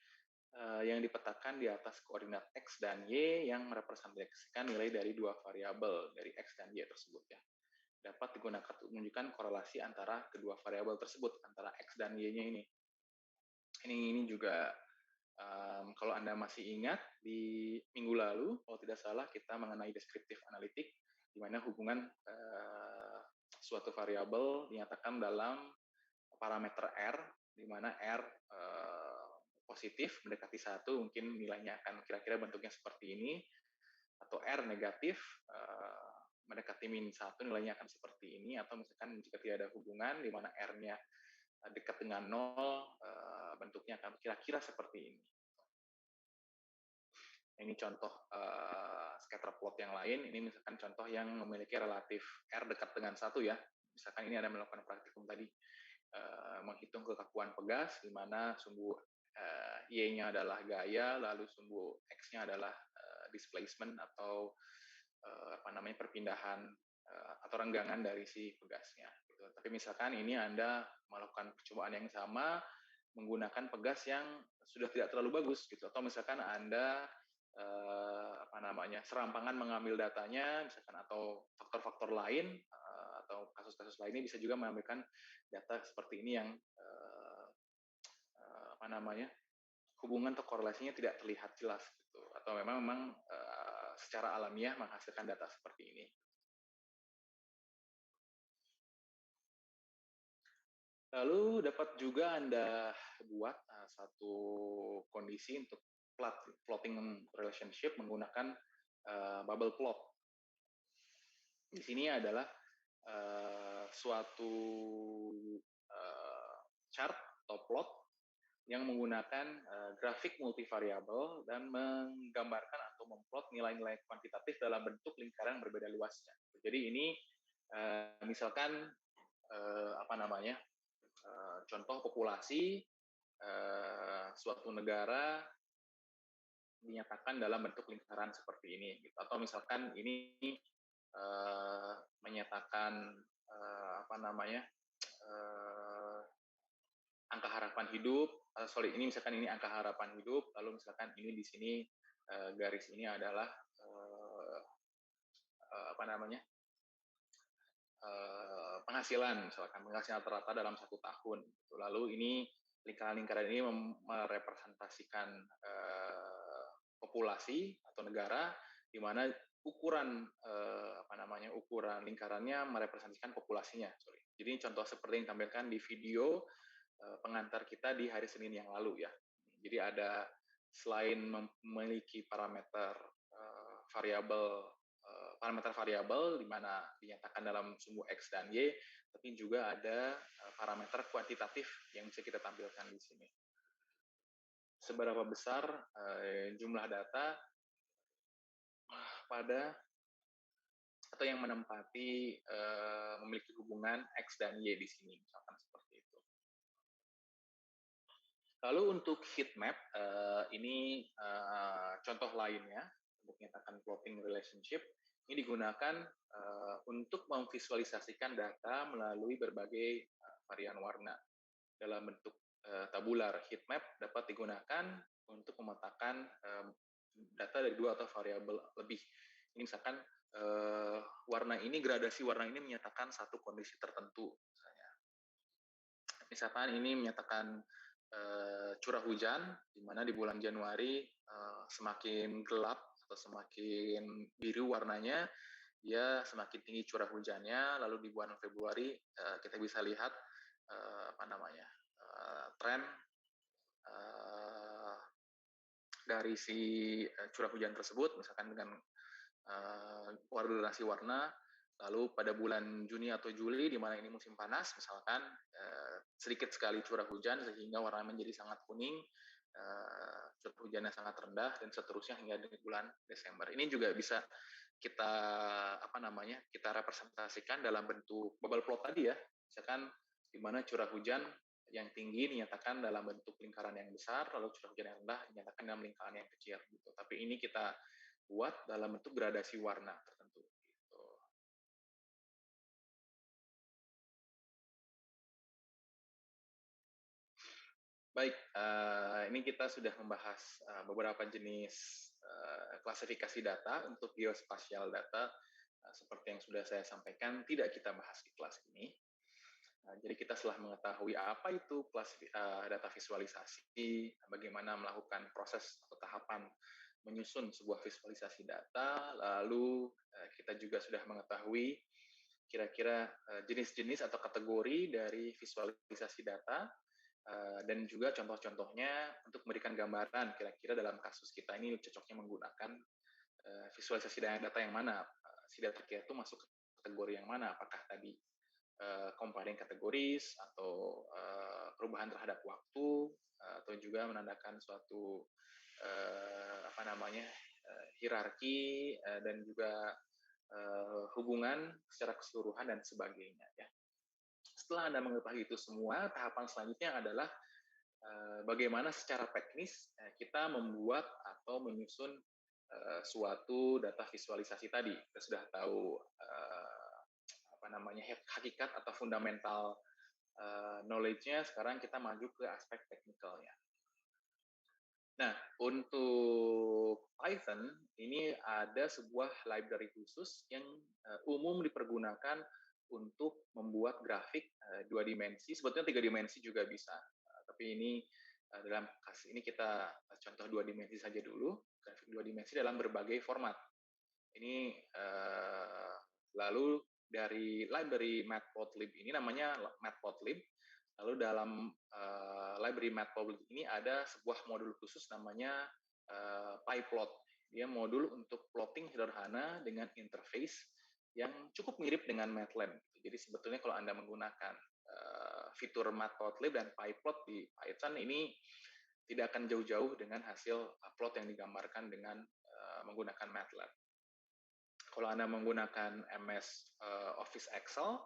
yang dipetakan di atas koordinat X dan Y yang merepresentasikan nilai dari dua variabel dari X dan Y tersebut ya. Dapat digunakan untuk menunjukkan korelasi antara kedua variabel tersebut, antara X dan Y-nya ini. Ini juga kalau Anda masih ingat, di minggu lalu, kalau tidak salah, kita mengenai descriptive analytic, di mana hubungan suatu variabel dinyatakan dalam parameter R, di mana R positif, mendekati 1, mungkin nilainya akan kira-kira bentuknya seperti ini, atau R negatif, mendekati min 1, nilainya akan seperti ini, atau misalkan jika tidak ada hubungan, di mana R-nya dekat dengan 0, bentuknya akan kira-kira seperti ini. Ini contoh scatter plot yang lain, ini misalkan contoh yang memiliki relatif R dekat dengan 1 ya. Misalkan ini Anda melakukan praktikum tadi, menghitung kekakuan pegas, di mana sumbu Y-nya adalah gaya, lalu sumbu X-nya adalah displacement atau perpindahan atau renggangan dari si pegasnya. Gitu. Tapi misalkan ini Anda melakukan percobaan yang sama menggunakan pegas yang sudah tidak terlalu bagus, gitu. Atau misalkan Anda serampangan mengambil datanya, misalkan atau faktor-faktor lain atau kasus-kasus lainnya bisa juga mengambilkan data seperti ini yang hubungan atau korelasinya tidak terlihat jelas gitu, atau memang secara alamiah menghasilkan data seperti ini. Lalu dapat juga Anda buat satu kondisi untuk plotting relationship menggunakan bubble plot. Di sini adalah suatu chart atau plot yang menggunakan grafik multivariabel dan menggambarkan atau memplot nilai-nilai kuantitatif dalam bentuk lingkaran berbeda luasnya. Jadi ini misalkan apa namanya contoh populasi suatu negara dinyatakan dalam bentuk lingkaran seperti ini, gitu. Atau misalkan ini menyatakan apa namanya angka harapan hidup. Ini misalkan ini angka harapan hidup, lalu misalkan ini di sini garis ini adalah apa namanya penghasilan, misalkan penghasilan rata-rata dalam 1 tahun. Lalu ini lingkaran-lingkaran ini merepresentasikan populasi atau negara di mana ukuran apa namanya ukuran lingkarannya merepresentasikan populasinya. Jadi contoh seperti yang ditampilkan di video pengantar kita di hari Senin yang lalu ya. Jadi ada selain memiliki parameter variabel di mana dinyatakan dalam sumbu X dan Y, tapi juga ada parameter kuantitatif yang bisa kita tampilkan di sini. Seberapa besar jumlah data pada atau yang menempati memiliki hubungan X dan Y di sini, misalkan seperti itu. Lalu untuk heat map, ini contoh lainnya untuk menyatakan plotting relationship. Ini digunakan untuk memvisualisasikan data melalui berbagai varian warna. Dalam bentuk tabular, heat map dapat digunakan untuk memetakan data dari 2 atau variabel lebih. Ini misalkan warna ini, gradasi warna ini menyatakan satu kondisi tertentu. Misalkan ini menyatakan curah hujan, di mana di bulan Januari semakin gelap atau semakin biru warnanya, dia semakin tinggi curah hujannya. Lalu di bulan Februari kita bisa lihat apa namanya tren dari si curah hujan tersebut, misalkan dengan gradasi warna. Lalu pada bulan Juni atau Juli, di mana ini musim panas, misalkan sedikit sekali curah hujan sehingga warnanya menjadi sangat kuning, curah hujannya sangat rendah, dan seterusnya hingga di bulan Desember. Ini juga bisa kita apa namanya kita representasikan dalam bentuk bubble plot tadi ya, misalkan di mana curah hujan yang tinggi dinyatakan dalam bentuk lingkaran yang besar, lalu curah hujan yang rendah dinyatakan dalam lingkaran yang kecil. Gitu. Tapi ini kita buat dalam bentuk gradasi warna tertentu. Gitu. Baik, ini kita sudah membahas beberapa jenis klasifikasi data untuk geospasial data. Seperti yang sudah saya sampaikan, tidak kita bahas di kelas ini. Jadi kita setelah mengetahui apa itu data visualisasi, bagaimana melakukan proses atau tahapan menyusun sebuah visualisasi data, lalu kita juga sudah mengetahui kira-kira jenis-jenis atau kategori dari visualisasi data, dan juga contoh-contohnya untuk memberikan gambaran kira-kira dalam kasus kita ini cocoknya menggunakan visualisasi data yang mana, si data kita itu masuk kategori yang mana, apakah tadi comparing kategoris atau perubahan terhadap waktu, atau juga menandakan suatu apa namanya hierarki dan juga hubungan secara keseluruhan dan sebagainya ya. Setelah Anda mengetahui itu semua, tahapan selanjutnya adalah bagaimana secara teknis kita membuat atau menyusun suatu data visualisasi tadi. Kita sudah tahu apa namanya hakikat atau fundamental knowledge-nya, sekarang kita maju ke aspek teknikalnya. Nah, untuk Python ini ada sebuah library khusus yang umum dipergunakan untuk membuat grafik 2 dimensi, sebetulnya 3 dimensi juga bisa. Tapi ini dalam kasus ini kita contoh 2 dimensi saja dulu, grafik 2 dimensi dalam berbagai format. Ini lalu dari library Matplotlib ini namanya Matplotlib. Lalu dalam library matplotlib ini ada sebuah modul khusus namanya pyplot. Dia modul untuk plotting sederhana dengan interface yang cukup mirip dengan MATLAB. Jadi sebetulnya kalau Anda menggunakan fitur matplotlib dan pyplot di Python ini tidak akan jauh-jauh dengan hasil plot yang digambarkan dengan menggunakan MATLAB. Kalau Anda menggunakan MS Office Excel,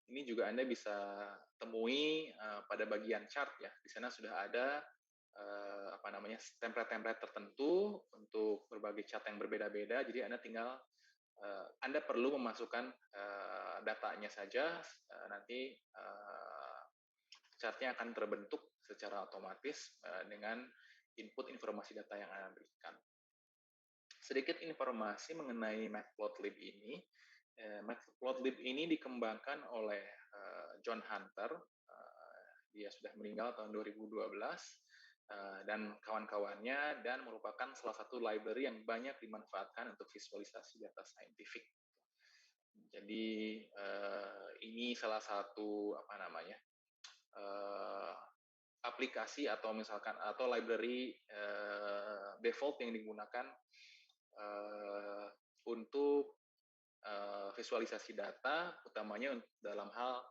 ini juga Anda bisa temui pada bagian chart ya. Di sana sudah ada template-template tertentu untuk berbagai chart yang berbeda-beda. Jadi Anda tinggal Anda perlu memasukkan datanya saja, nanti chartnya akan terbentuk secara otomatis dengan input informasi data yang Anda berikan. Sedikit informasi mengenai matplotlib ini. Matplotlib ini dikembangkan oleh John Hunter. Dia sudah meninggal tahun 2012 dan kawan-kawannya, dan merupakan salah satu library yang banyak dimanfaatkan untuk visualisasi data saintifik. Jadi ini salah satu aplikasi atau misalkan library default yang digunakan untuk visualisasi data, utamanya dalam hal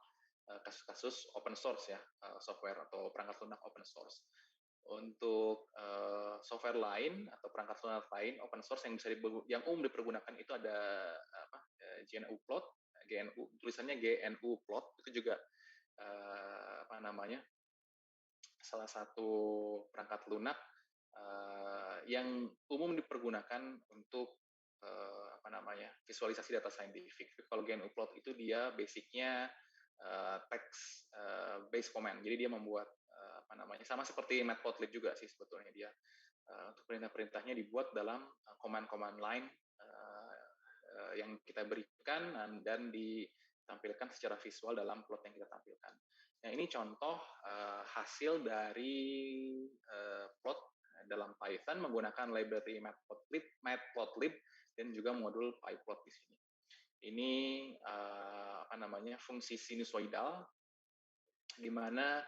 kasus-kasus open source ya, software atau perangkat lunak open source. Untuk software lain atau perangkat lunak lain open source yang umum dipergunakan itu ada GNU plot, tulisannya GNU plot, itu juga salah satu perangkat lunak yang umum dipergunakan untuk visualisasi data saintifik. Kalau GNU plot itu dia basicnya text based command. Jadi dia membuat sama seperti matplotlib juga sih sebetulnya, dia untuk perintah-perintahnya dibuat dalam command-command line yang kita berikan dan ditampilkan secara visual dalam plot yang kita tampilkan. Nah, ini contoh hasil dari plot dalam Python menggunakan library matplotlib dan juga modul pyplot di sini. Ini fungsi sinusoidal, di mana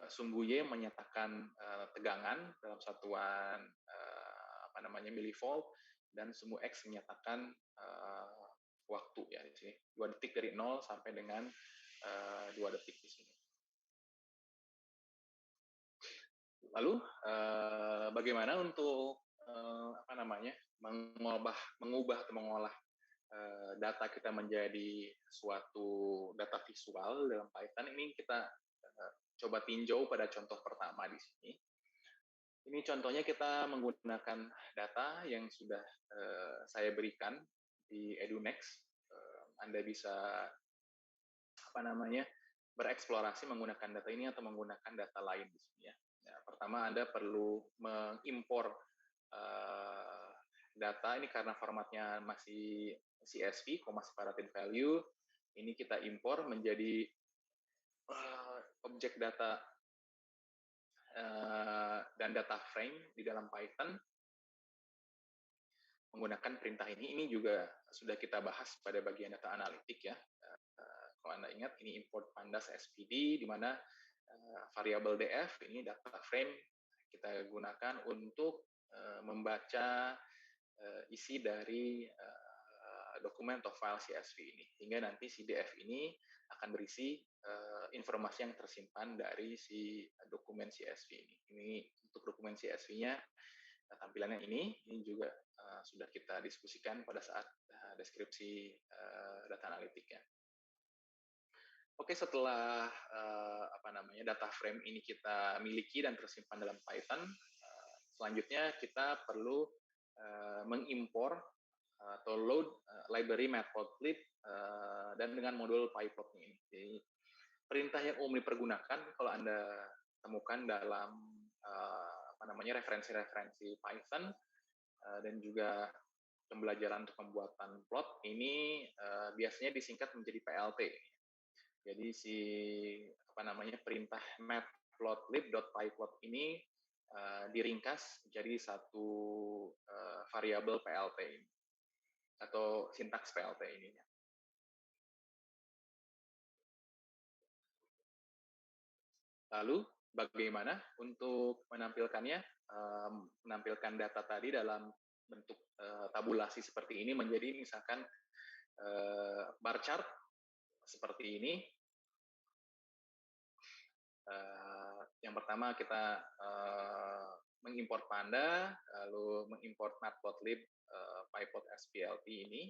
sumbu Y menyatakan tegangan dalam satuan millivolt, dan sumbu X menyatakan waktu ya di sini, 2 detik dari 0 sampai dengan 2 detik di sini. Lalu bagaimana untuk mengubah atau mengolah data kita menjadi suatu data visual dalam Python? Ini kita coba tinjau pada contoh pertama di sini. Ini contohnya kita menggunakan data yang sudah saya berikan di EduNext. Anda bisa bereksplorasi menggunakan data ini atau menggunakan data lain di sini ya. Pertama, Anda perlu mengimpor data ini karena formatnya masih CSV, comma separated value. Ini kita impor menjadi objek data dan data frame di dalam Python menggunakan perintah ini. Ini juga sudah kita bahas pada bagian data analitik ya. Kalau Anda ingat, ini import pandas SPD, di mana variabel df ini data frame kita gunakan untuk membaca isi dari dokumen atau file CSV ini, hingga nanti si df ini akan berisi informasi yang tersimpan dari si dokumen CSV ini. Ini untuk dokumen CSV-nya, tampilannya ini juga sudah kita diskusikan pada saat deskripsi data analitiknya. Oke, setelah data frame ini kita miliki dan tersimpan dalam Python, selanjutnya kita perlu mengimpor atau load library matplotlib dan dengan modul pyplot ini. Jadi, perintah yang umum dipergunakan kalau Anda temukan dalam referensi-referensi Python dan juga pembelajaran untuk pembuatan plot ini biasanya disingkat menjadi PLT. Jadi si perintah matplotlib.pyplot ini diringkas jadi satu variabel PLT atau sintaks PLT ini. Lalu bagaimana untuk menampilkannya? Menampilkan data tadi dalam bentuk tabulasi seperti ini menjadi misalkan bar chart seperti ini. Yang pertama kita mengimport Panda, lalu mengimport Matplotlib PyPod SPLT ini.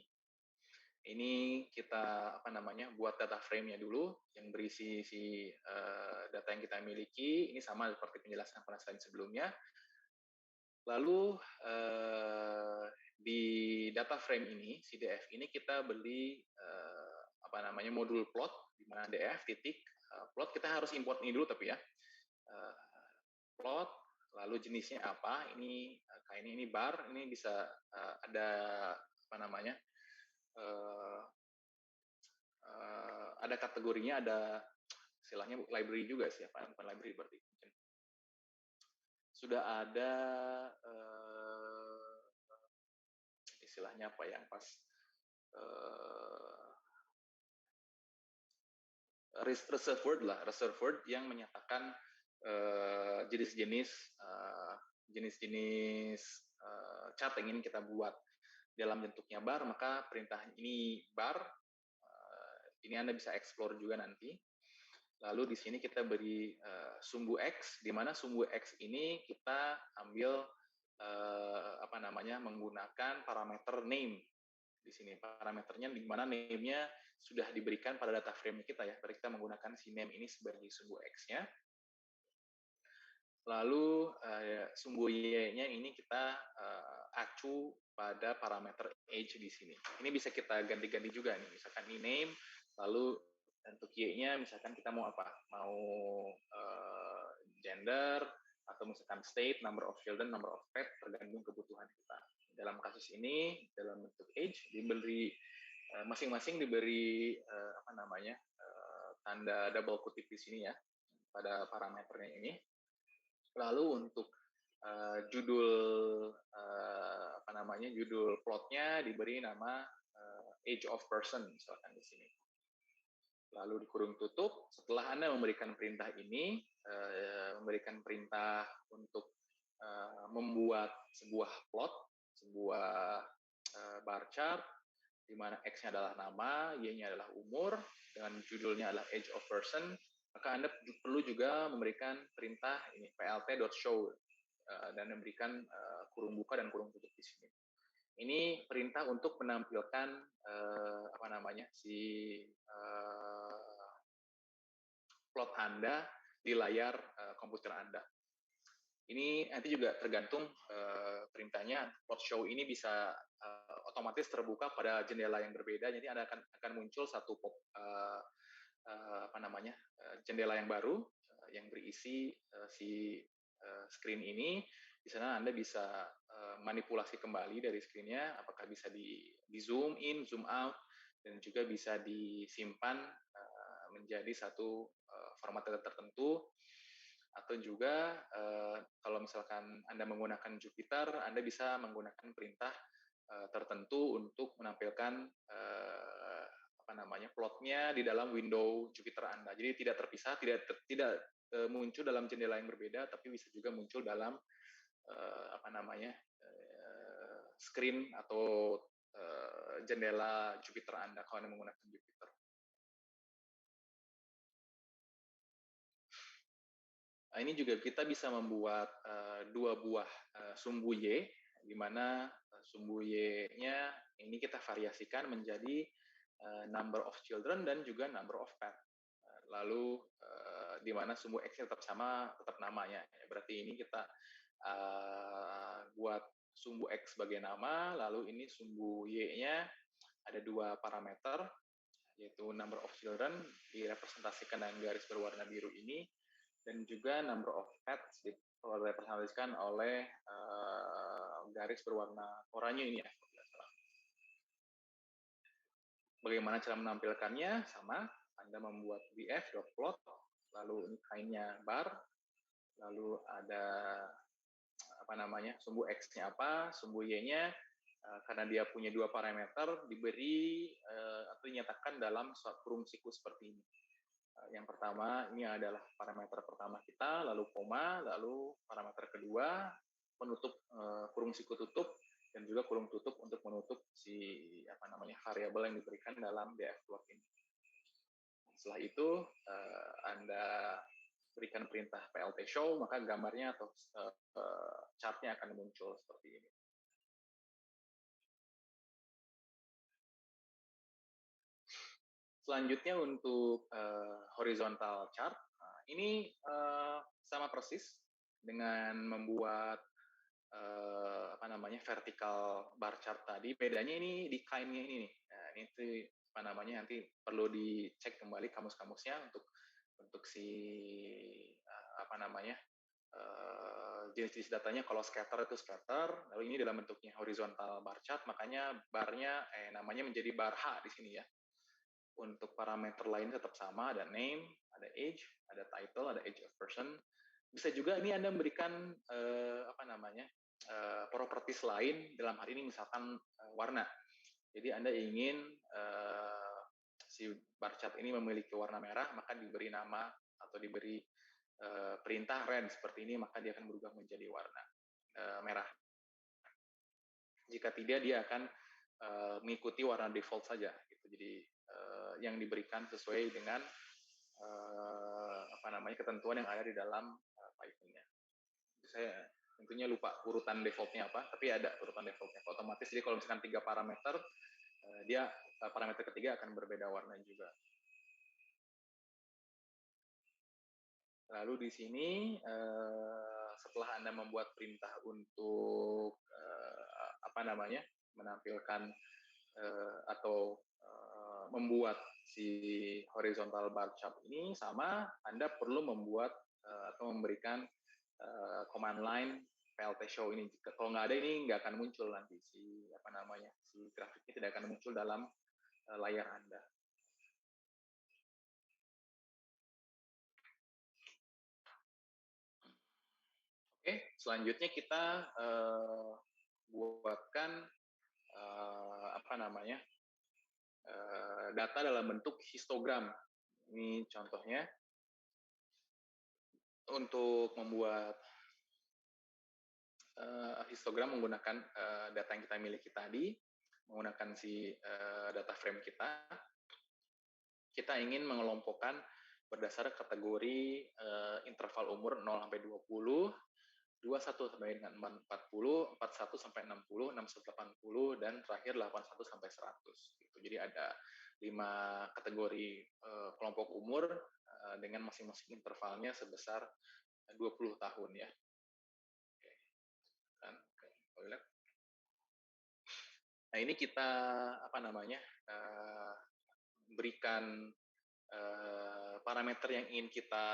Ini kita buat data frame-nya dulu yang berisi data yang kita miliki. Ini sama seperti penjelasan pada slide sebelumnya. Lalu di data frame ini, CDF ini kita beli modul plot, di mana df titik plot kita harus import ini dulu tapi ya. Plot, lalu jenisnya apa? Ini kayak ini bar, ini bisa ada ada kategorinya, ada istilahnya library juga sih, bukan library berarti. Sudah ada istilahnya apa yang pas reserve word yang menyatakan jenis-jenis chat yang ingin kita buat dalam bentuknya bar, maka perintah ini bar. Ini Anda bisa explore juga nanti. Lalu di sini kita beri sumbu X, di mana sumbu X ini kita ambil menggunakan parameter name. Di sini parameternya di mana name-nya sudah diberikan pada data frame kita ya. Berarti kita menggunakan si name ini sebagai sumbu X-nya. Lalu sumbu Y-nya ini kita acu pada parameter age di sini. Ini bisa kita ganti-ganti juga nih. Misalkan ini name, lalu untuk Y-nya misalkan kita mau apa? Mau gender, atau misalkan state, number of children, number of pet, tergantung kebutuhan kita. Dalam kasus ini, dalam bentuk age, diberi masing-masing diberi tanda double kutip di sini ya, pada parameternya ini. Lalu untuk judul judul plotnya diberi nama age of person misalkan di sini. Lalu di kurung tutup, setelah Anda memberikan perintah ini, memberikan perintah untuk membuat sebuah plot, sebuah bar chart, di mana X-nya adalah nama, Y-nya adalah umur, dengan judulnya adalah age of person, maka Anda perlu juga memberikan perintah ini plt.show dan memberikan kurung buka dan kurung tutup di sini. Ini perintah untuk menampilkan plot Anda di layar komputer Anda. Ini nanti juga tergantung perintahnya. Plot show ini bisa otomatis terbuka pada jendela yang berbeda. Jadi Anda akan muncul satu jendela yang baru yang berisi si screen ini. Di sana Anda bisa manipulasi kembali dari screen-nya, apakah bisa di zoom in, zoom out, dan juga bisa disimpan menjadi satu format tertentu. Atau juga kalau misalkan Anda menggunakan Jupyter, Anda bisa menggunakan perintah tertentu untuk menampilkan plotnya di dalam window Jupyter Anda. Jadi tidak terpisah, tidak muncul dalam jendela yang berbeda, tapi bisa juga muncul dalam screen atau jendela Jupyter Anda kalau Anda menggunakan Jupyter. Nah, ini juga kita bisa membuat dua buah sumbu Y, di mana sumbu Y-nya ini kita variasikan menjadi number of children dan juga number of pet. Lalu di mana sumbu X tetap sama, tetap namanya. Berarti ini kita buat sumbu X sebagai nama, lalu ini sumbu Y-nya ada dua parameter, yaitu number of children direpresentasikan dengan garis berwarna biru ini, dan juga number of pets direpresentasikan oleh garis berwarna oranye ini ya. Bagaimana cara menampilkannya? Sama, Anda membuat df.plot, lalu ini kainnya bar, lalu ada sumbu X-nya apa, sumbu Y-nya, karena dia punya dua parameter, diberi atau dinyatakan dalam kurung siku seperti ini. Yang pertama ini adalah parameter pertama kita, lalu koma, lalu parameter kedua penutup kurung siku tutup dan juga kurung tutup untuk menutup si variabel yang diberikan dalam df plot ini. Setelah itu Anda berikan perintah plt show, maka gambarnya atau chartnya akan muncul seperti ini. Selanjutnya untuk horizontal chart, ini sama persis dengan membuat vertical bar chart tadi. Bedanya ini di kainnya ini nih. Nah, ini tuh nanti perlu dicek kembali kamus-kamusnya untuk si jenis-jenis datanya. Kalau scatter itu scatter, lalu ini dalam bentuknya horizontal bar chart, makanya barnya namanya menjadi bar H di sini ya. Untuk parameter lain tetap sama, ada name, ada age, ada title, ada age of person. Bisa juga ini Anda memberikan properties lain, dalam hal ini misalkan warna. Jadi Anda ingin si bar chart ini memiliki warna merah, maka diberi nama atau diberi perintah red seperti ini, maka dia akan berubah menjadi warna merah. Jika tidak, dia akan mengikuti warna default saja. Gitu. Jadi yang diberikan sesuai dengan ketentuan yang ada di dalam Python-nya. Saya tentunya lupa urutan default-nya apa, tapi ada urutan default-nya otomatis. Jadi kalau misalkan 3 parameter, dia parameter ketiga akan berbeda warna juga. Lalu di sini setelah Anda membuat perintah untuk menampilkan atau membuat si horizontal bar chart ini, sama Anda perlu membuat atau memberikan command line plt show ini. Kalau nggak ada ini nggak akan muncul nanti si grafiknya tidak akan muncul dalam layar Anda. Oke, selanjutnya kita buatkan data dalam bentuk histogram. Ini contohnya. Untuk membuat histogram menggunakan data yang kita miliki tadi, menggunakan si data frame kita ingin mengelompokkan berdasar kategori interval umur 0 sampai 20, 21 sampai dengan 40, 41 sampai 60, 61 80, dan terakhir 81 sampai 100. Gitu. Jadi ada 5 kategori kelompok umur dengan masing-masing intervalnya sebesar 20 tahun ya. Oke. Nah, ini kita berikan parameter yang ingin kita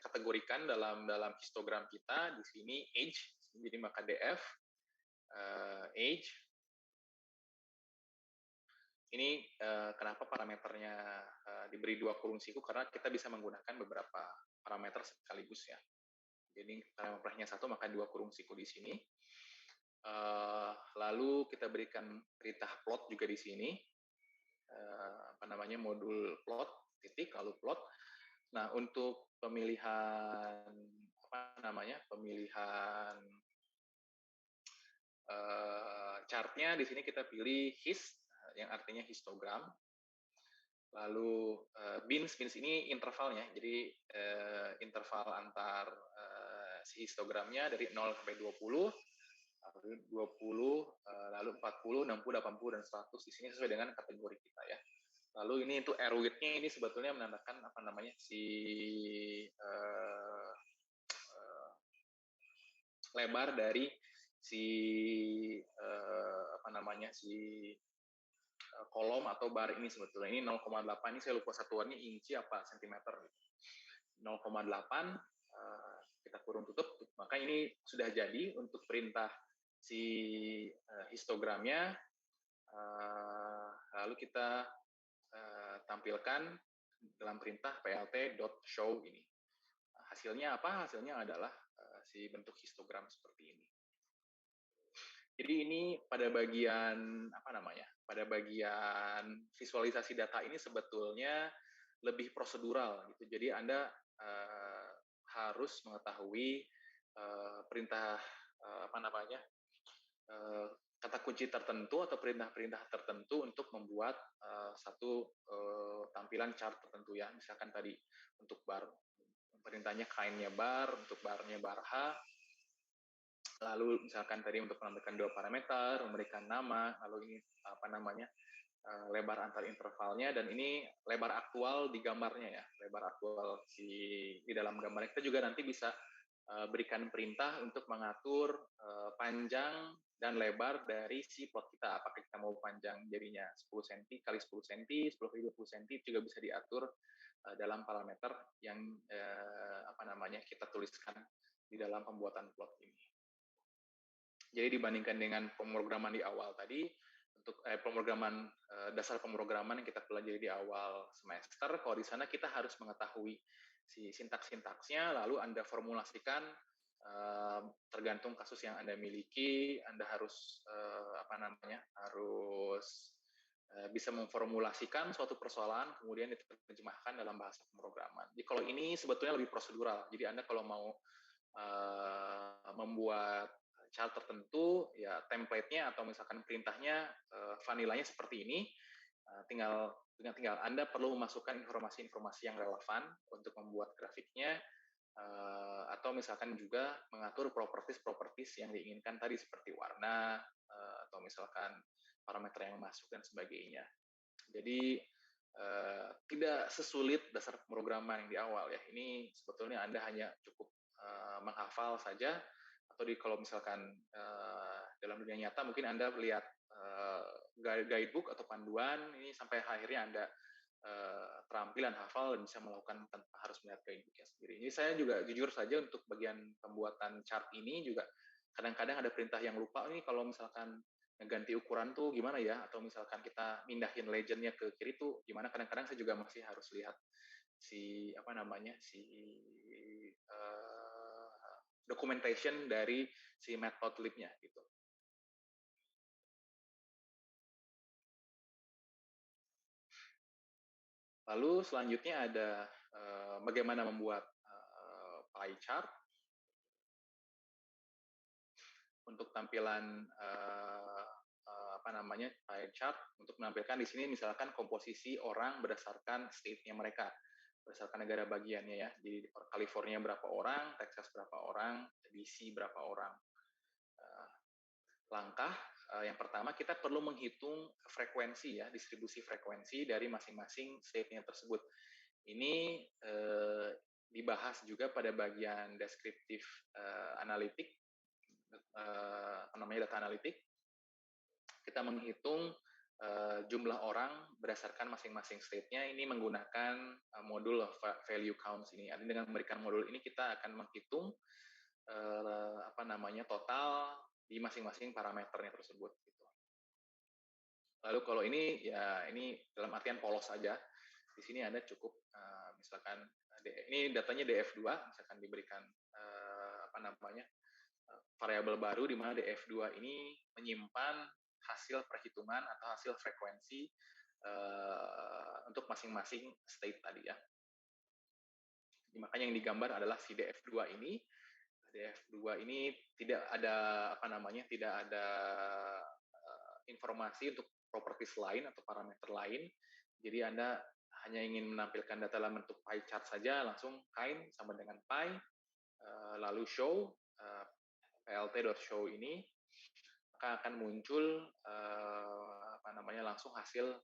kategorikan dalam histogram kita. Di sini age, jadi maka df age. Ini kenapa parameternya diberi 2 kurung siku, karena kita bisa menggunakan beberapa parameter sekaligus ya. Jadi parameternya 1 maka 2 kurung siku di sini. Lalu kita berikan perintah plot juga di sini. Modul plot titik lalu plot. Nah, untuk pemilihan chartnya di sini kita pilih hist yang artinya histogram. Lalu bins ini intervalnya, jadi interval antar si histogramnya dari 0 sampai 20, 20, lalu 40, 60, 80, dan 100. Di sini sesuai dengan kategori kita ya. Lalu ini untuk air width-nya ini sebetulnya menandakan lebar dari si kolom atau bar ini sebetulnya. Ini 0,8, ini saya lupa satuannya inci apa sentimeter gitu. 0,8 kita kurung tutup, maka ini sudah jadi untuk perintah si histogramnya. Lalu kita tampilkan dalam perintah plt.show ini. Hasilnya apa? Hasilnya adalah si bentuk histogram seperti ini. Jadi ini pada bagian pada bagian visualisasi data ini sebetulnya lebih prosedural gitu. Jadi Anda harus mengetahui perintah apa namanya kata kunci tertentu atau perintah-perintah tertentu untuk membuat satu tampilan chart tertentu ya. Misalkan tadi untuk bar perintahnya kind-nya bar, untuk barnya bar H, lalu misalkan tadi untuk menambahkan dua parameter, memberikan nama, lalu ini apa namanya lebar antar intervalnya, dan ini lebar aktual di gambarnya ya, lebar aktual di dalam gambar. Kita juga nanti bisa berikan perintah untuk mengatur panjang dan lebar dari si plot kita. Apakah kita mau panjang jadinya 10 cm kali 10 cm, 10 kali 20 cm, juga bisa diatur dalam parameter yang apa namanya kita tuliskan di dalam pembuatan plot ini. Jadi dibandingkan dengan pemrograman di awal tadi, untuk pemrograman dasar pemrograman yang kita pelajari di awal semester, kalau di sana kita harus mengetahui si sintaks-sintaksnya, lalu Anda formulasikan tergantung kasus yang Anda miliki, Anda harus apa namanya, harus bisa memformulasikan suatu persoalan, kemudian diterjemahkan dalam bahasa pemrograman. Jadi kalau ini sebetulnya lebih prosedural. Jadi Anda kalau mau membuat chart tertentu, ya template-nya atau misalkan perintahnya vanilanya seperti ini, tinggal Anda perlu memasukkan informasi-informasi yang relevan untuk membuat grafiknya, atau misalkan juga mengatur properties yang diinginkan tadi seperti warna, atau misalkan parameter yang masuk dan sebagainya. Jadi tidak sesulit dasar pemrograman yang di awal ya. Ini sebetulnya Anda hanya cukup menghafal saja, atau kalau misalkan dalam dunia nyata mungkin Anda lihat guidebook atau panduan ini sampai akhirnya Anda terampilan hafal dan bisa melakukan tanpa harus melihat guidebooknya sendiri. Jadi saya juga jujur saja untuk bagian pembuatan chart ini juga kadang-kadang ada perintah yang lupa nih, kalau misalkan ganti ukuran tuh gimana ya, atau misalkan kita mindahin legendnya ke kiri tuh gimana, kadang-kadang saya juga masih harus lihat si apa namanya si documentation dari si matplotlib-nya gitu. Lalu selanjutnya ada bagaimana membuat pie chart. Untuk tampilan apa namanya pie chart, untuk menampilkan di sini misalkan komposisi orang berdasarkan state-nya mereka, berdasarkan negara bagiannya ya. Jadi di California berapa orang, Texas berapa orang, DC berapa orang. Langkah yang pertama kita perlu menghitung frekuensi ya, distribusi frekuensi dari masing-masing state-nya tersebut. Ini dibahas juga pada bagian deskriptif analitik, namanya data analitik. Kita menghitung jumlah orang berdasarkan masing-masing state-nya, ini menggunakan modul value counts ini. Artinya dengan memberikan modul ini kita akan menghitung apa namanya total di masing-masing parameternya tersebut gitu. Lalu kalau ini ya ini dalam artian polos saja. Di sini Anda cukup misalkan ini datanya DF2, misalkan diberikan apa namanya variabel baru di mana DF2 ini menyimpan hasil perhitungan atau hasil frekuensi untuk masing-masing state tadi ya. Makanya yang digambar adalah si DF2 ini. DF2 ini tidak ada apa namanya, tidak ada informasi untuk properties lain atau parameter lain. Jadi Anda hanya ingin menampilkan data dalam bentuk pie chart saja, langsung kind sama dengan pie, lalu show plt.show ini, maka akan muncul apa namanya langsung hasil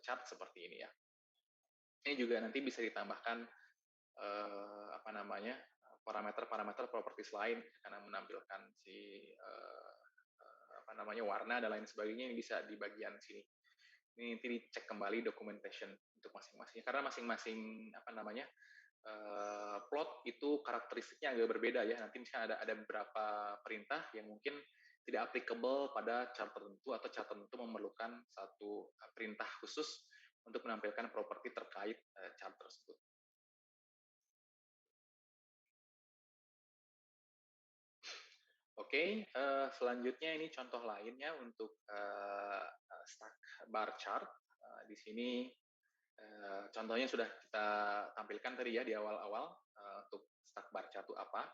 chart seperti ini ya. Ini juga nanti bisa ditambahkan apa namanya parameter properties lain karena menampilkan si apa namanya warna dan lain sebagainya, yang bisa di bagian sini. Ini nanti dicek kembali documentation untuk masing-masing, karena masing-masing apa namanya plot itu karakteristiknya agak berbeda ya. Nanti misalnya ada beberapa perintah yang mungkin tidak applicable pada chart tertentu, atau chart tertentu memerlukan satu perintah khusus untuk menampilkan properti terkait chart tersebut. Oke, selanjutnya ini contoh lainnya untuk stack bar chart. Di sini Contohnya sudah kita tampilkan tadi ya di awal-awal untuk stack bar chart itu apa.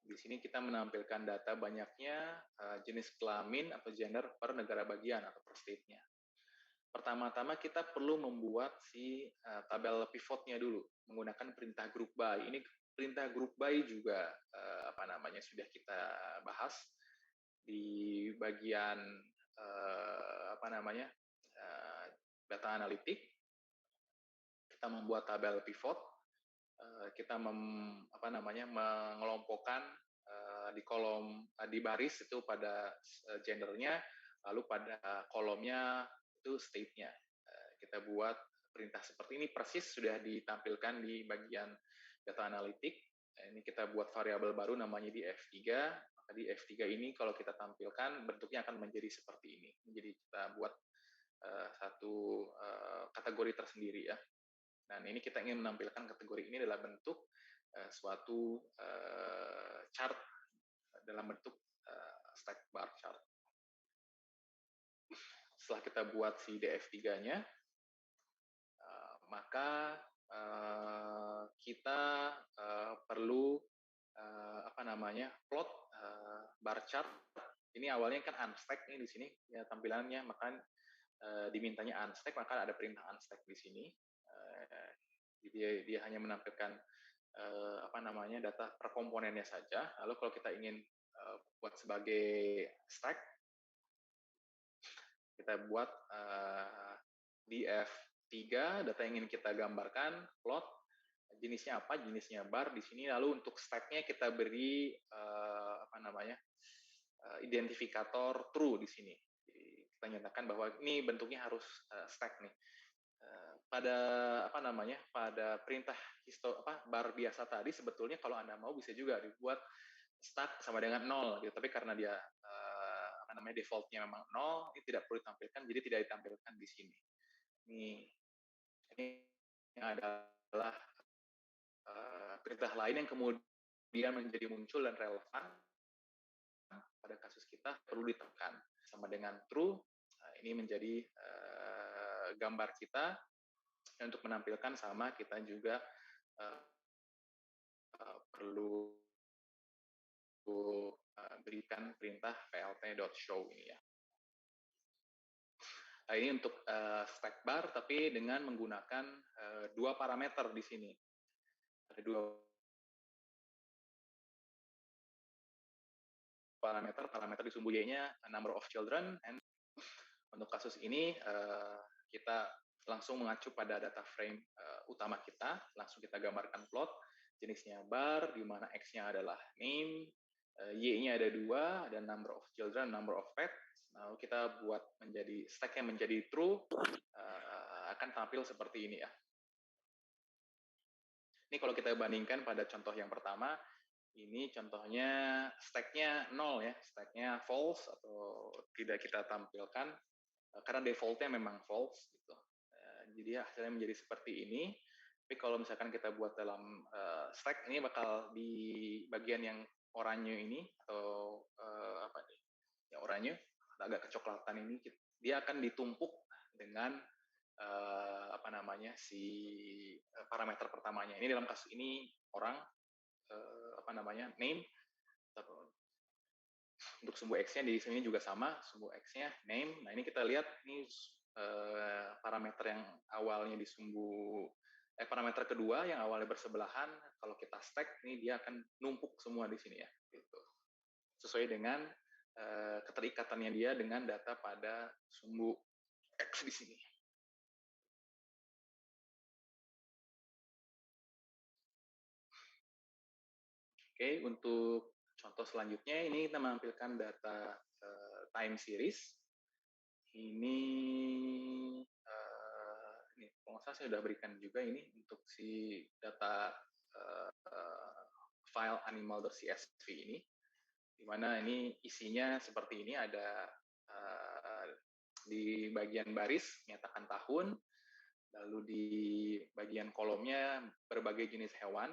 Di sini kita menampilkan data banyaknya jenis kelamin atau gender per negara bagian atau per state-nya. Pertama-tama kita perlu membuat si tabel pivotnya dulu menggunakan perintah group by. Ini perintah group by juga sudah kita bahas di bagian data analitik. Kita membuat tabel pivot, kita mengelompokkan di kolom di baris itu pada gendernya, lalu pada kolomnya itu state-nya. Kita buat perintah seperti ini persis sudah ditampilkan di bagian data analitik. Ini kita buat variabel baru namanya di F3. Maka di F3 ini kalau kita tampilkan bentuknya akan menjadi seperti ini. Jadi kita buat satu kategori tersendiri ya. Dan ini kita ingin menampilkan kategori ini dalam bentuk suatu chart dalam bentuk stack bar chart. Setelah kita buat si DF3-nya, maka kita perlu plot bar chart. Ini awalnya kan unstack nih di sini ya tampilannya, maka dimintanya unstack, maka ada perintah unstack di sini. Dia hanya menampilkan data per komponennya saja. Lalu kalau kita ingin buat sebagai stack, kita buat df3 data yang ingin kita gambarkan, plot jenisnya apa, jenisnya bar di sini. Lalu untuk stack-nya kita beri identifikator true di sini. Jadi kita nyatakan bahwa ini bentuknya harus stack nih. Pada pada perintah bar biasa tadi sebetulnya kalau Anda mau bisa juga dibuat stack sama dengan 0 gitu, tapi karena dia defaultnya memang 0, ini tidak perlu ditampilkan, jadi tidak ditampilkan di sini. Ini adalah perintah lain yang kemudian menjadi muncul dan relevan pada kasus kita perlu ditekan sama dengan true. Ini menjadi gambar kita. Untuk menampilkan sama kita juga perlu berikan perintah plt.show ini ya. Nah, ini untuk stack bar tapi dengan menggunakan dua parameter di sini. Ada dua parameter di sumbu Y-nya number of children, and untuk kasus ini kita langsung mengacu pada data frame utama kita, langsung kita gambarkan plot, jenisnya bar, di mana X-nya adalah name, Y-nya ada 2, dan number of children, number of pets. Lalu kita buat menjadi stack-nya menjadi true, akan tampil seperti ini ya. Ini kalau kita bandingkan pada contoh yang pertama, ini contohnya stack-nya 0 ya, stack-nya false atau tidak kita tampilkan, karena default-nya memang false gitu. Jadi hasilnya menjadi seperti ini. Tapi kalau misalkan kita buat dalam stack, ini bakal di bagian yang oranye ini atau yang oranye agak kecoklatan ini, dia akan ditumpuk dengan si parameter pertamanya. Ini dalam kasus ini orang name. Untuk sumbu X-nya di sini juga sama, sumbu X-nya name. Nah, ini kita lihat ini parameter yang awalnya di sumbu parameter kedua yang awalnya bersebelahan, kalau kita stack ini dia akan numpuk semua di sini ya, gitu. Sesuai dengan keterikatannya dia dengan data pada sumbu X di sini. Oke, untuk contoh selanjutnya ini kita menampilkan data time series. Ini kalau nggak salah saya sudah berikan juga ini untuk si data file animal.csv ini, di mana ini isinya seperti ini, ada di bagian baris menyatakan tahun, lalu di bagian kolomnya berbagai jenis hewan,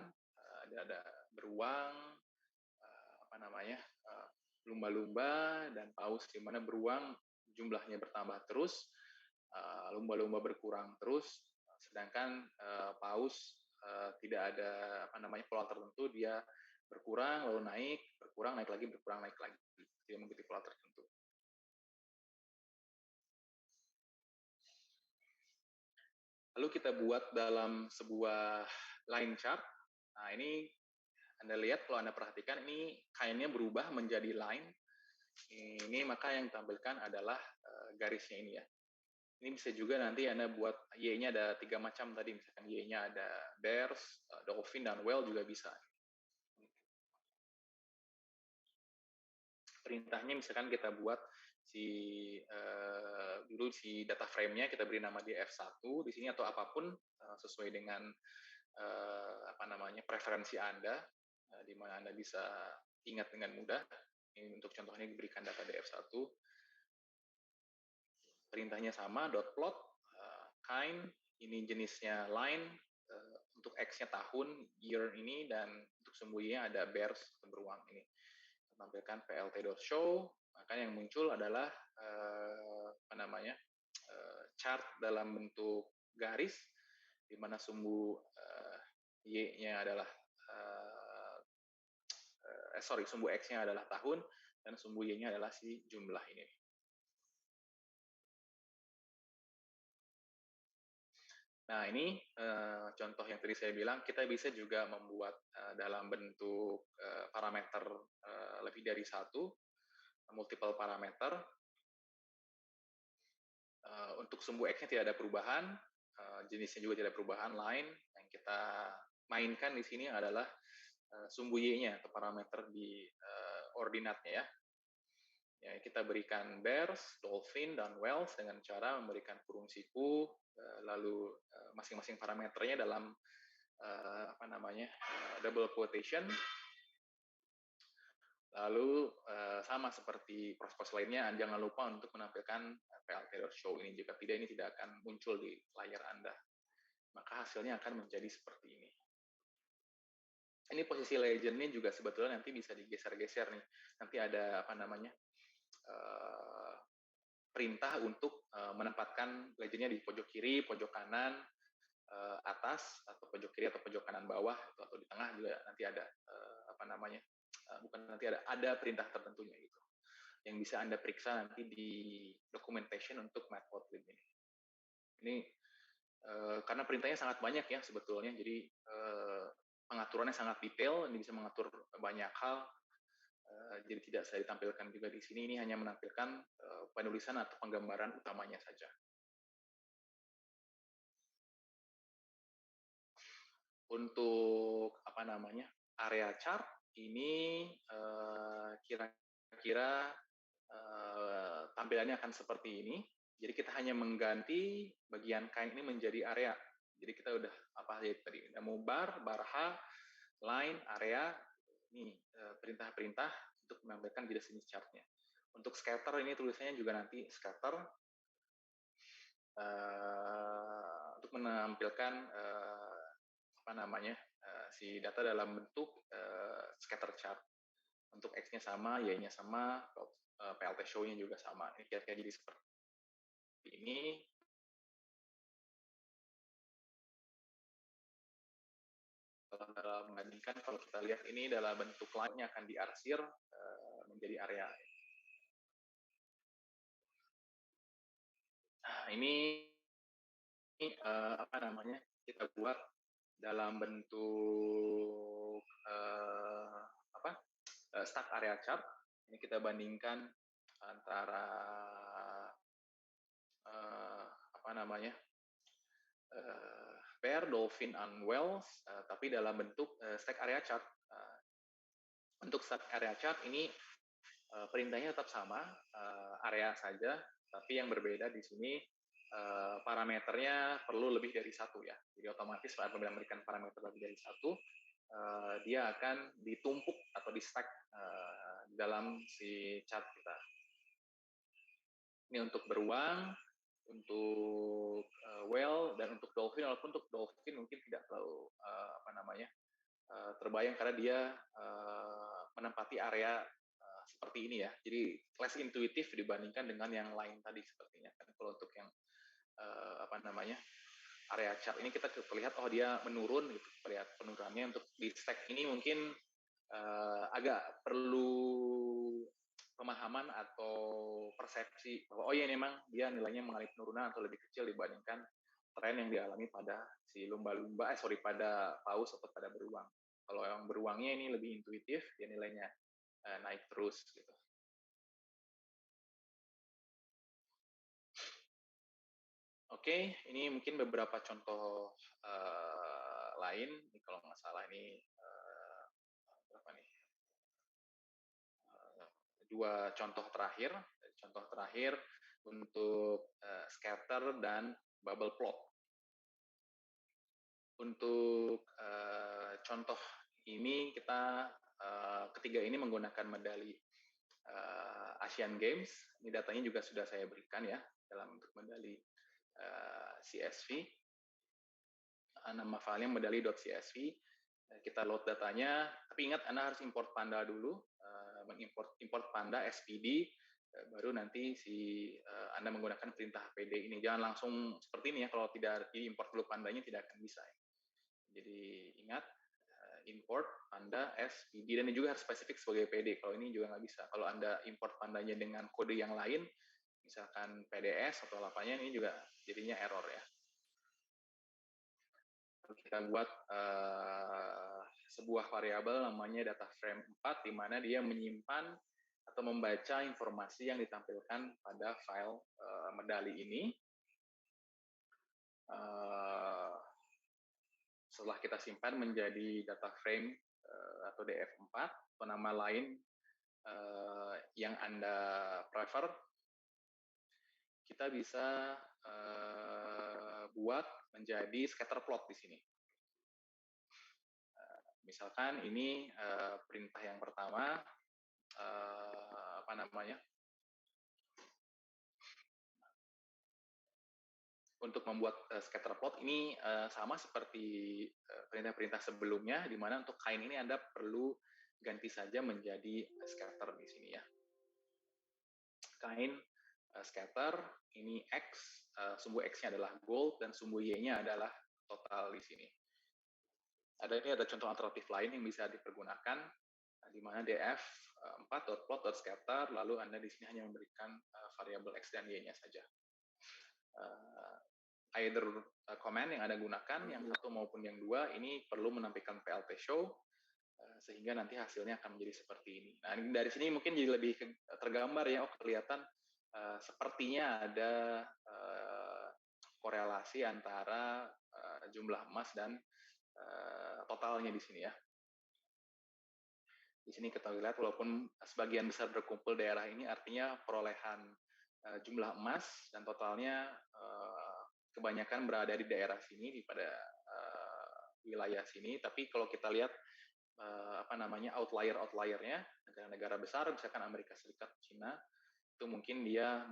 ada beruang, lumba-lumba dan paus, di mana beruang jumlahnya bertambah terus, lumba-lumba berkurang terus, sedangkan paus tidak ada pola tertentu, dia berkurang lalu naik, berkurang naik lagi, berkurang naik lagi, tidak mengikuti pola tertentu. Lalu kita buat dalam sebuah line chart. Nah, ini Anda lihat, kalau Anda perhatikan, ini kainnya berubah menjadi line. Ini maka yang ditampilkan adalah garisnya ini ya. Ini bisa juga nanti Anda buat Y-nya ada 3 macam tadi, misalkan Y-nya ada bears, dolphin, dan whale juga bisa. Perintahnya misalkan kita buat dulu si data frame-nya kita beri nama dia F1 di sini atau apapun sesuai dengan preferensi Anda, di mana Anda bisa ingat dengan mudah. Ini untuk contohnya diberikan data di F1. Perintahnya sama, dot plot, kind, ini jenisnya line, untuk X-nya tahun, year ini, dan untuk sumbunya ada bears, beruang ini. Tampilkan plt.show, maka yang muncul adalah chart dalam bentuk garis, di mana sumbu Y-nya adalah sumbu X-nya adalah tahun, dan sumbu Y-nya adalah si jumlah ini. Nah, ini contoh yang tadi saya bilang, kita bisa juga membuat dalam bentuk parameter lebih dari satu, multiple parameter. Untuk sumbu X-nya tidak ada perubahan, jenisnya juga tidak ada perubahan, line. Yang kita mainkan di sini adalah sumbu Y-nya atau parameter di ordinatnya ya. Ya, kita berikan bears, dolphin, dan whales dengan cara memberikan kurung siku, lalu masing-masing parameternya dalam double quotation. Lalu sama seperti proses lainnya, jangan lupa untuk menampilkan plt.show ini. Jika tidak, ini tidak akan muncul di layar Anda. Maka hasilnya akan menjadi seperti ini. Ini posisi legend-nya juga sebetulnya nanti bisa digeser-geser nih. Nanti ada perintah untuk menempatkan legend-nya di pojok kiri, pojok kanan, atas, atau pojok kiri atau pojok kanan bawah, atau di tengah juga nanti ada ada perintah tertentunya gitu, yang bisa Anda periksa nanti di documentation untuk Matplotlib ini. Ini karena perintahnya sangat banyak ya sebetulnya, jadi pengaturannya sangat detail, ini bisa mengatur banyak hal. Jadi tidak saya ditampilkan juga di sini, ini hanya menampilkan penulisan atau penggambaran utamanya saja. Untuk area chart ini kira-kira tampilannya akan seperti ini. Jadi kita hanya mengganti bagian kain ini menjadi area. Jadi kita udah tadi, mau bar, barha, line, area, ini perintah-perintah untuk menampilkan jenis chartnya. Untuk scatter ini tulisannya juga nanti scatter, untuk menampilkan si data dalam bentuk scatter chart. Untuk X-nya sama, Y-nya sama, PLT show-nya juga sama. Ini kira-kira jadi seperti ini. Membandingkan kalau kita lihat ini dalam bentuk line-nya akan diarsir menjadi area. Nah, ini kita buat dalam bentuk stack area chart. Ini kita bandingkan antara bear, dolphin, and whales, tapi dalam bentuk stack area chart. Untuk stack area chart ini perintahnya tetap sama, area saja, tapi yang berbeda di sini parameternya perlu lebih dari satu ya. Jadi otomatis apabila memberikan parameter lebih dari satu, dia akan ditumpuk atau di stack dalam si chart kita. Ini untuk beruang, untuk whale, dan untuk dolphin. Walaupun untuk dolphin mungkin tidak terlalu terbayang karena dia menempati area seperti ini ya. Jadi less intuitif dibandingkan dengan yang lain tadi sepertinya. Kalau untuk yang area chart ini kita terlihat oh dia menurun gitu, lihat penurunannya. Untuk di stack ini mungkin agak perlu pemahaman atau persepsi bahwa oh ya memang dia nilainya mengalami penurunan atau lebih kecil dibandingkan tren yang dialami pada si lumba-lumba, pada paus atau pada beruang. Kalau yang beruangnya ini lebih intuitif, dia nilainya naik terus gitu. Oke, ini mungkin beberapa contoh lain. Ini kalau nggak salah ini berapa nih? Dua contoh terakhir. Contoh terakhir untuk scatter dan bubble plot. Untuk contoh ini kita ketiga ini menggunakan medali Asian Games. Ini datanya juga sudah saya berikan ya dalam bentuk medali CSV. Nama filenya medali.csv. Kita load datanya, tapi ingat Anda harus import Panda dulu, mengimport Panda SPD, baru nanti Anda menggunakan perintah PD ini. Jangan langsung seperti ini ya, kalau tidak diimport dulu Pandanya tidak akan bisa. Jadi ingat, import Panda SPD, dan ini juga harus spesifik sebagai PD. Kalau ini juga nggak bisa. Kalau Anda import Pandanya dengan kode yang lain, misalkan PDS atau apanya, ini juga jadinya error ya. Kita buat sebuah variabel namanya data frame 4, di mana dia menyimpan atau membaca informasi yang ditampilkan pada file medali ini. Setelah kita simpan menjadi data frame atau DF4 atau nama lain yang Anda prefer, kita bisa buat menjadi scatter plot di sini. Misalkan ini perintah yang pertama, apa namanya? Untuk membuat scatter plot ini sama seperti perintah-perintah sebelumnya, di mana untuk kain ini Anda perlu ganti saja menjadi scatter di sini ya. Kain scatter ini X, sumbu X-nya adalah gold dan sumbu Y-nya adalah total di sini. Ini ada contoh alternatif lain yang bisa dipergunakan, di mana df4.plot.scatter, lalu Anda di sini hanya memberikan variabel X dan Y-nya saja. Either command yang Anda gunakan, yang satu maupun yang dua, ini perlu menampilkan PLT show, sehingga nanti hasilnya akan menjadi seperti ini. Nah, dari sini mungkin jadi lebih tergambar ya, kelihatan sepertinya ada korelasi antara jumlah emas dan totalnya di sini ya. Di sini kita lihat walaupun sebagian besar berkumpul daerah ini, artinya perolehan jumlah emas dan totalnya kebanyakan berada di daerah sini, di pada wilayah sini. Tapi kalau kita lihat apa namanya outlier-nya, negara-negara besar, misalkan Amerika Serikat, Cina, itu mungkin dia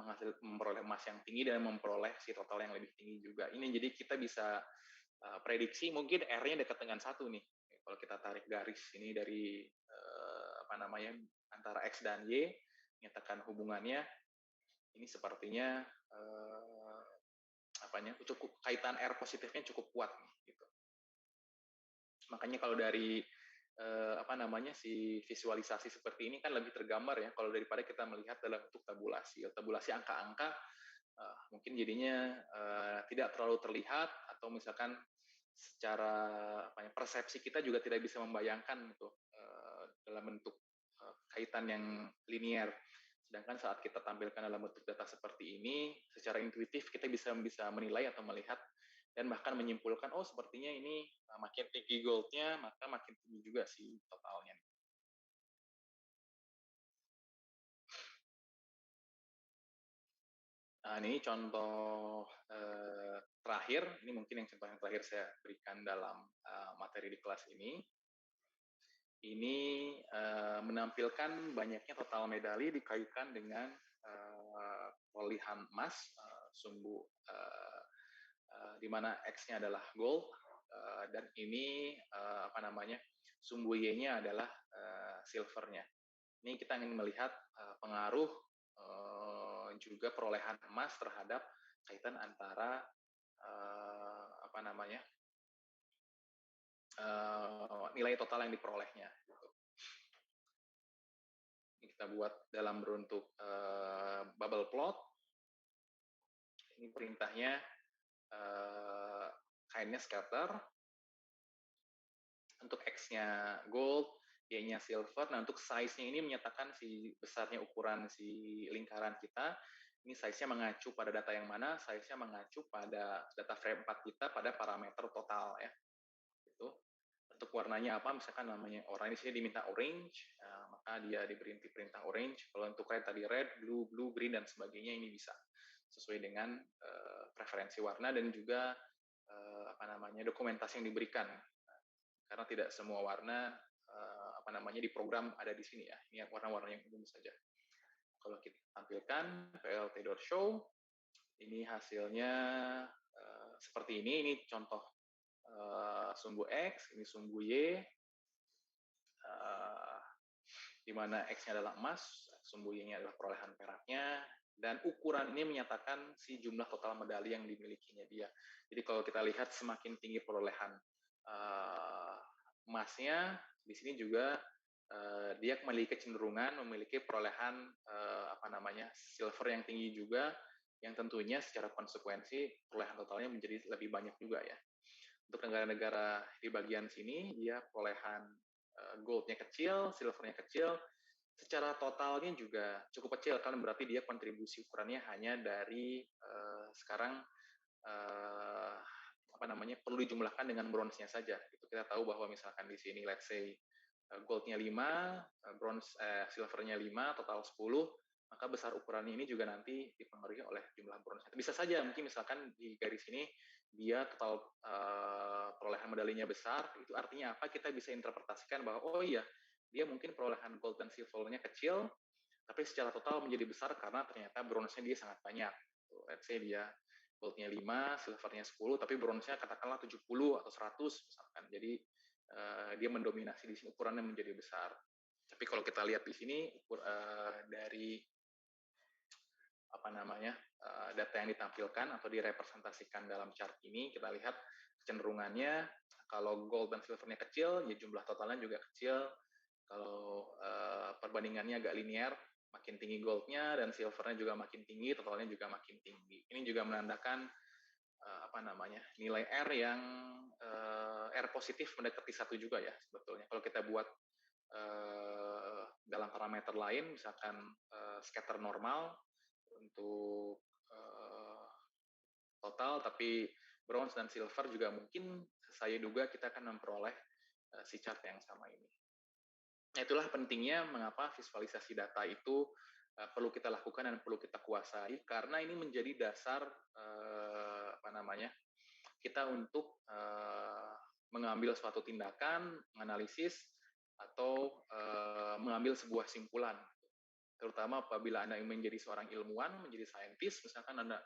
memperoleh emas yang tinggi dan memperoleh si total yang lebih tinggi juga. Ini jadi kita bisa prediksi mungkin R-nya dekat dengan 1 nih. Kalau kita tarik garis ini dari apa namanya antara X dan Y, menyatakan hubungannya, ini sepertinya cukup kaitan R positifnya cukup kuat nih, gitu. Makanya kalau dari apa namanya si visualisasi seperti ini kan lebih tergambar ya, kalau daripada kita melihat dalam bentuk tabulasi angka-angka, mungkin jadinya tidak terlalu terlihat, atau misalkan secara persepsi kita juga tidak bisa membayangkan itu dalam bentuk kaitan yang linier. Sedangkan saat kita tampilkan dalam bentuk data seperti ini, secara intuitif kita bisa menilai atau melihat dan bahkan menyimpulkan, oh sepertinya ini makin tinggi gold-nya, maka makin tinggi juga si totalnya. Nah, ini contoh terakhir, ini mungkin yang contoh yang terakhir saya berikan dalam materi di kelas ini. Ini menampilkan banyaknya total medali dikaitkan dengan perolehan emas, sumbu di mana X-nya adalah gold, dan ini apa namanya sumbu Y-nya adalah silvernya. Ini kita ingin melihat pengaruh juga perolehan emas terhadap kaitan antara apa nilai total yang diperolehnya. Ini kita buat dalam bentuk bubble plot. Ini perintahnya kindness scatter. Untuk X-nya gold, Y-nya silver. Nah, untuk size-nya ini menyatakan si besarnya ukuran si lingkaran kita. Ini size-nya mengacu pada data yang mana? Size-nya mengacu pada data frame 4 kita pada parameter total ya. Itu. Untuk warnanya apa? Misalkan namanya orang di sini diminta orange, maka dia diberi perintah orange. Kalau untuk kayak tadi red, blue, green dan sebagainya ini bisa sesuai dengan preferensi warna dan juga dokumentasi yang diberikan. Karena tidak semua warna diprogram ada di sini ya. Ini warna-warna yang umum saja. Kalau kita tampilkan plt.show, ini hasilnya seperti ini. Ini contoh sumbu X, ini sumbu Y, di mana X-nya adalah emas, sumbu Y-nya adalah perolehan peraknya, dan ukuran ini menyatakan si jumlah total medali yang dimilikinya dia. Jadi kalau kita lihat semakin tinggi perolehan emasnya, di sini juga dia memiliki kecenderungan memiliki perolehan silver yang tinggi juga, yang tentunya secara konsekuensi perolehan totalnya menjadi lebih banyak juga ya. Untuk negara-negara di bagian sini, dia perolehan goldnya kecil, silvernya kecil, secara totalnya juga cukup kecil, kan berarti dia kontribusi ukurannya hanya dari sekarang perlu dijumlahkan dengan bronze-nya saja. Itu kita tahu bahwa misalkan di sini let's say gold-nya 5, silver-nya 5, total 10, maka besar ukurannya ini juga nanti dipengaruhi oleh jumlah bronze. Bisa saja mungkin misalkan di garis ini dia total perolehan medalinya besar, itu artinya apa? Kita bisa interpretasikan bahwa oh iya, dia mungkin perolehan gold dan silver-nya kecil, tapi secara total menjadi besar karena ternyata bronze-nya dia sangat banyak. Let's say dia gold-nya 5, silver-nya 10, tapi bronze-nya katakanlah 70 atau 100 misalkan. Jadi dia mendominasi di sini, ukurannya menjadi besar. Tapi kalau kita lihat di sini dari data yang ditampilkan atau direpresentasikan dalam chart ini, kita lihat kecenderungannya kalau gold dan silvernya kecil, ya jumlah totalnya juga kecil. Kalau perbandingannya agak linear, makin tinggi goldnya dan silvernya juga makin tinggi, totalnya juga makin tinggi. Ini juga menandakan nilai R yang R positif mendekati 1 juga ya sebetulnya. Kalau kita buat dalam parameter lain, misalkan scatter normal untuk total, tapi bronze dan silver juga mungkin saya duga kita akan memperoleh si chart yang sama ini. Nah, itulah pentingnya mengapa visualisasi data itu perlu kita lakukan dan perlu kita kuasai, karena ini menjadi dasar kita untuk mengambil suatu tindakan, menganalisis, atau mengambil sebuah simpulan. Terutama apabila Anda menjadi seorang ilmuwan, menjadi saintis, misalkan Anda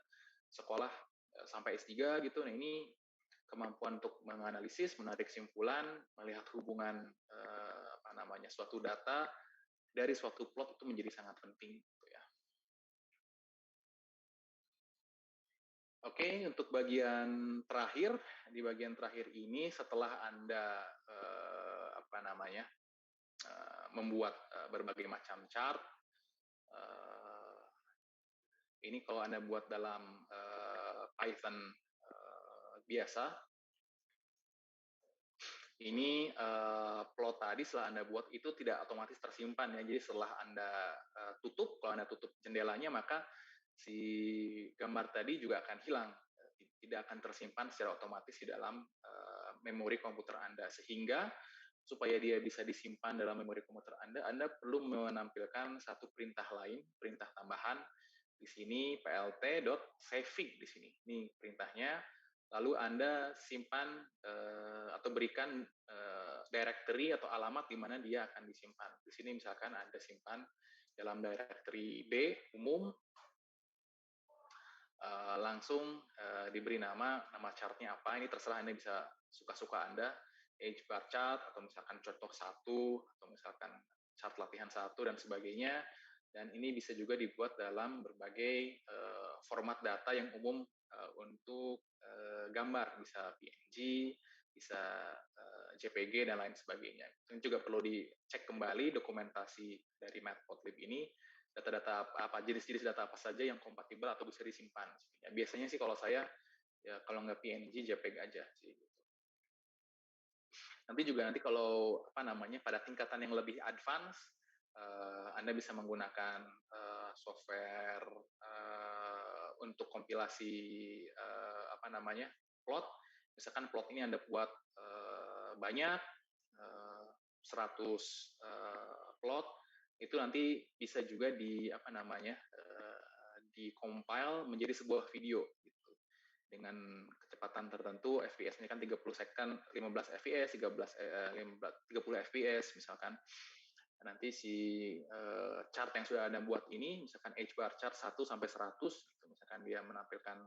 sekolah sampai S3 gitu, nah ini kemampuan untuk menganalisis, menarik simpulan, melihat hubungan suatu data dari suatu plot itu menjadi sangat penting gitu ya. Oke, untuk bagian terakhir, di bagian terakhir ini setelah Anda membuat berbagai macam chart, ini kalau Anda buat dalam Python biasa, ini plot tadi setelah Anda buat itu tidak otomatis tersimpan ya. Jadi setelah Anda tutup, kalau Anda tutup jendelanya, maka si gambar tadi juga akan hilang, tidak akan tersimpan secara otomatis di dalam memori komputer Anda. Sehingga supaya dia bisa disimpan dalam memori komputer Anda perlu menampilkan satu perintah lain, perintah tambahan di sini plt.saving di sini. Ini perintahnya. Lalu Anda simpan atau berikan directory atau alamat di mana dia akan disimpan. Di sini misalkan Anda simpan dalam directory B umum, langsung diberi nama chartnya apa, ini terserah Anda, bisa suka-suka Anda, age bar chart, atau misalkan contoh 1, atau misalkan chart latihan 1, dan sebagainya. Dan ini bisa juga dibuat dalam berbagai format data yang umum untuk gambar, bisa PNG, bisa JPG, dan lain sebagainya. Ini juga perlu dicek kembali dokumentasi dari Matplotlib ini, data-data apa, jenis-jenis data apa saja yang kompatibel atau bisa disimpan. Ya, biasanya sih kalau saya, ya kalau nggak PNG, JPG aja sih. Nanti kalau pada tingkatan yang lebih advance, Anda bisa menggunakan software untuk kompilasi plot. Misalkan plot ini Anda buat banyak 100 plot, itu nanti bisa juga di compile menjadi sebuah video gitu. Dengan kecepatan tertentu, FPS-nya kan 30 second, 15 fps, 30 fps misalkan. Nanti si chart yang sudah Anda buat ini, misalkan H bar chart 1 sampai 100 gitu, misalkan dia menampilkan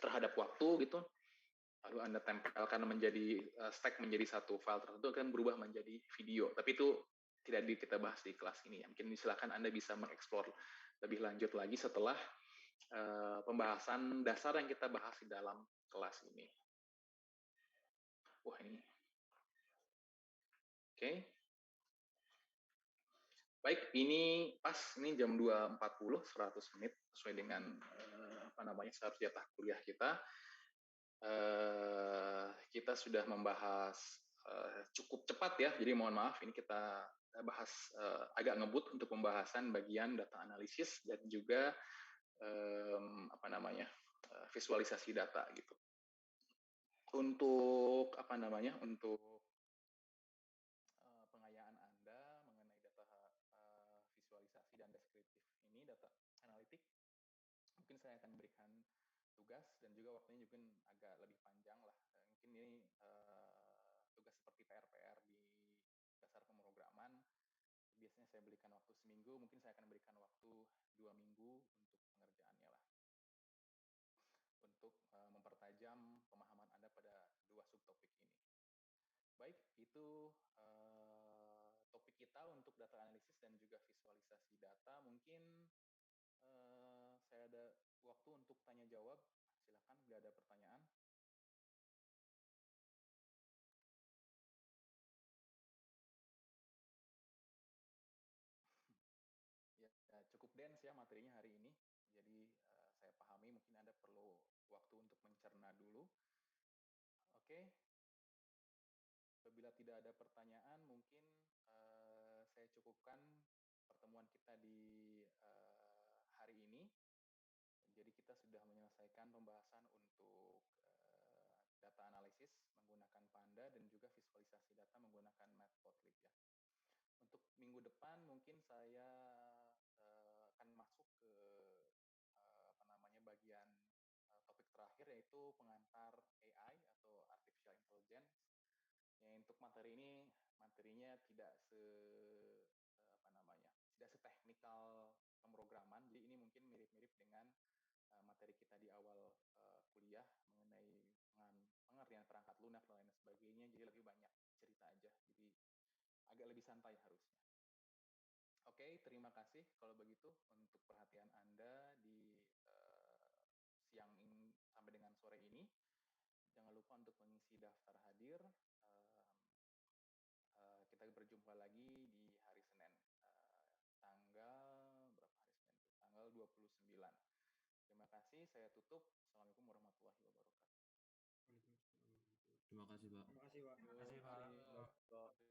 terhadap waktu gitu, lalu Anda tempelkan menjadi stack menjadi satu file tertentu, akan berubah menjadi video. Tapi itu tidak kita bahas di kelas ini. Mungkin silakan Anda bisa mengeksplor lebih lanjut lagi setelah pembahasan dasar yang kita bahas di dalam kelas ini. Wah, ini. Oke. Baik, ini pas, ini jam 2.40, 100 menit, sesuai dengan seharusnya jatah kuliah kita. Kita sudah membahas cukup cepat ya, jadi mohon maaf, ini kita bahas agak ngebut untuk pembahasan bagian data analisis dan juga visualisasi data gitu. Untuk untuk pengayaan Anda mengenai data visualisasi dan deskriptif ini, data analitik, mungkin saya akan berikan tugas dan juga waktunya juga agak lebih panjang lah. Mungkin ini tugas seperti PR-PR di dasar pemrograman. Biasanya saya berikan waktu seminggu, mungkin saya akan berikan waktu 2 minggu untuk pengerjaannya lah. Untuk mempertajam pemahaman Anda pada dua subtopik ini. Baik, itu topik kita untuk data analisis dan juga visualisasi data. Mungkin saya ada waktu untuk tanya jawab. Silakan bila ada pertanyaan. Ya, cukup dense ya materinya hari ini. Jadi saya pahami mungkin Anda perlu waktu untuk mencerna dulu. Oke. Apabila tidak ada pertanyaan, mungkin saya cukupkan pertemuan kita di hari ini. Jadi kita sudah menyelesaikan pembahasan untuk data analisis menggunakan Panda dan juga visualisasi data menggunakan Matplotlib ya. Untuk minggu depan mungkin saya akan masuk ke bagian topik terakhir, yaitu pengantar AI atau Artificial Intelligence. Ya, untuk materi ini, materinya tidak tidak seteknikal pemrograman. Jadi ini mungkin mirip-mirip dengan materi kita di awal kuliah mengenai pengertian perangkat lunak dan lain sebagainya. Jadi lebih banyak cerita aja. Jadi agak lebih santai harusnya. Oke, terima kasih kalau begitu untuk perhatian Anda di siang ini sampai dengan sore ini. Jangan lupa untuk mengisi daftar hadir. Kita berjumpa lagi di hari Senin. Tanggal berapa hari Senin itu? Tanggal 29. Terima kasih, saya tutup. Assalamualaikum warahmatullahi wabarakatuh. Terima kasih, Pak. Terima kasih, Pak. Terima kasih, Pak.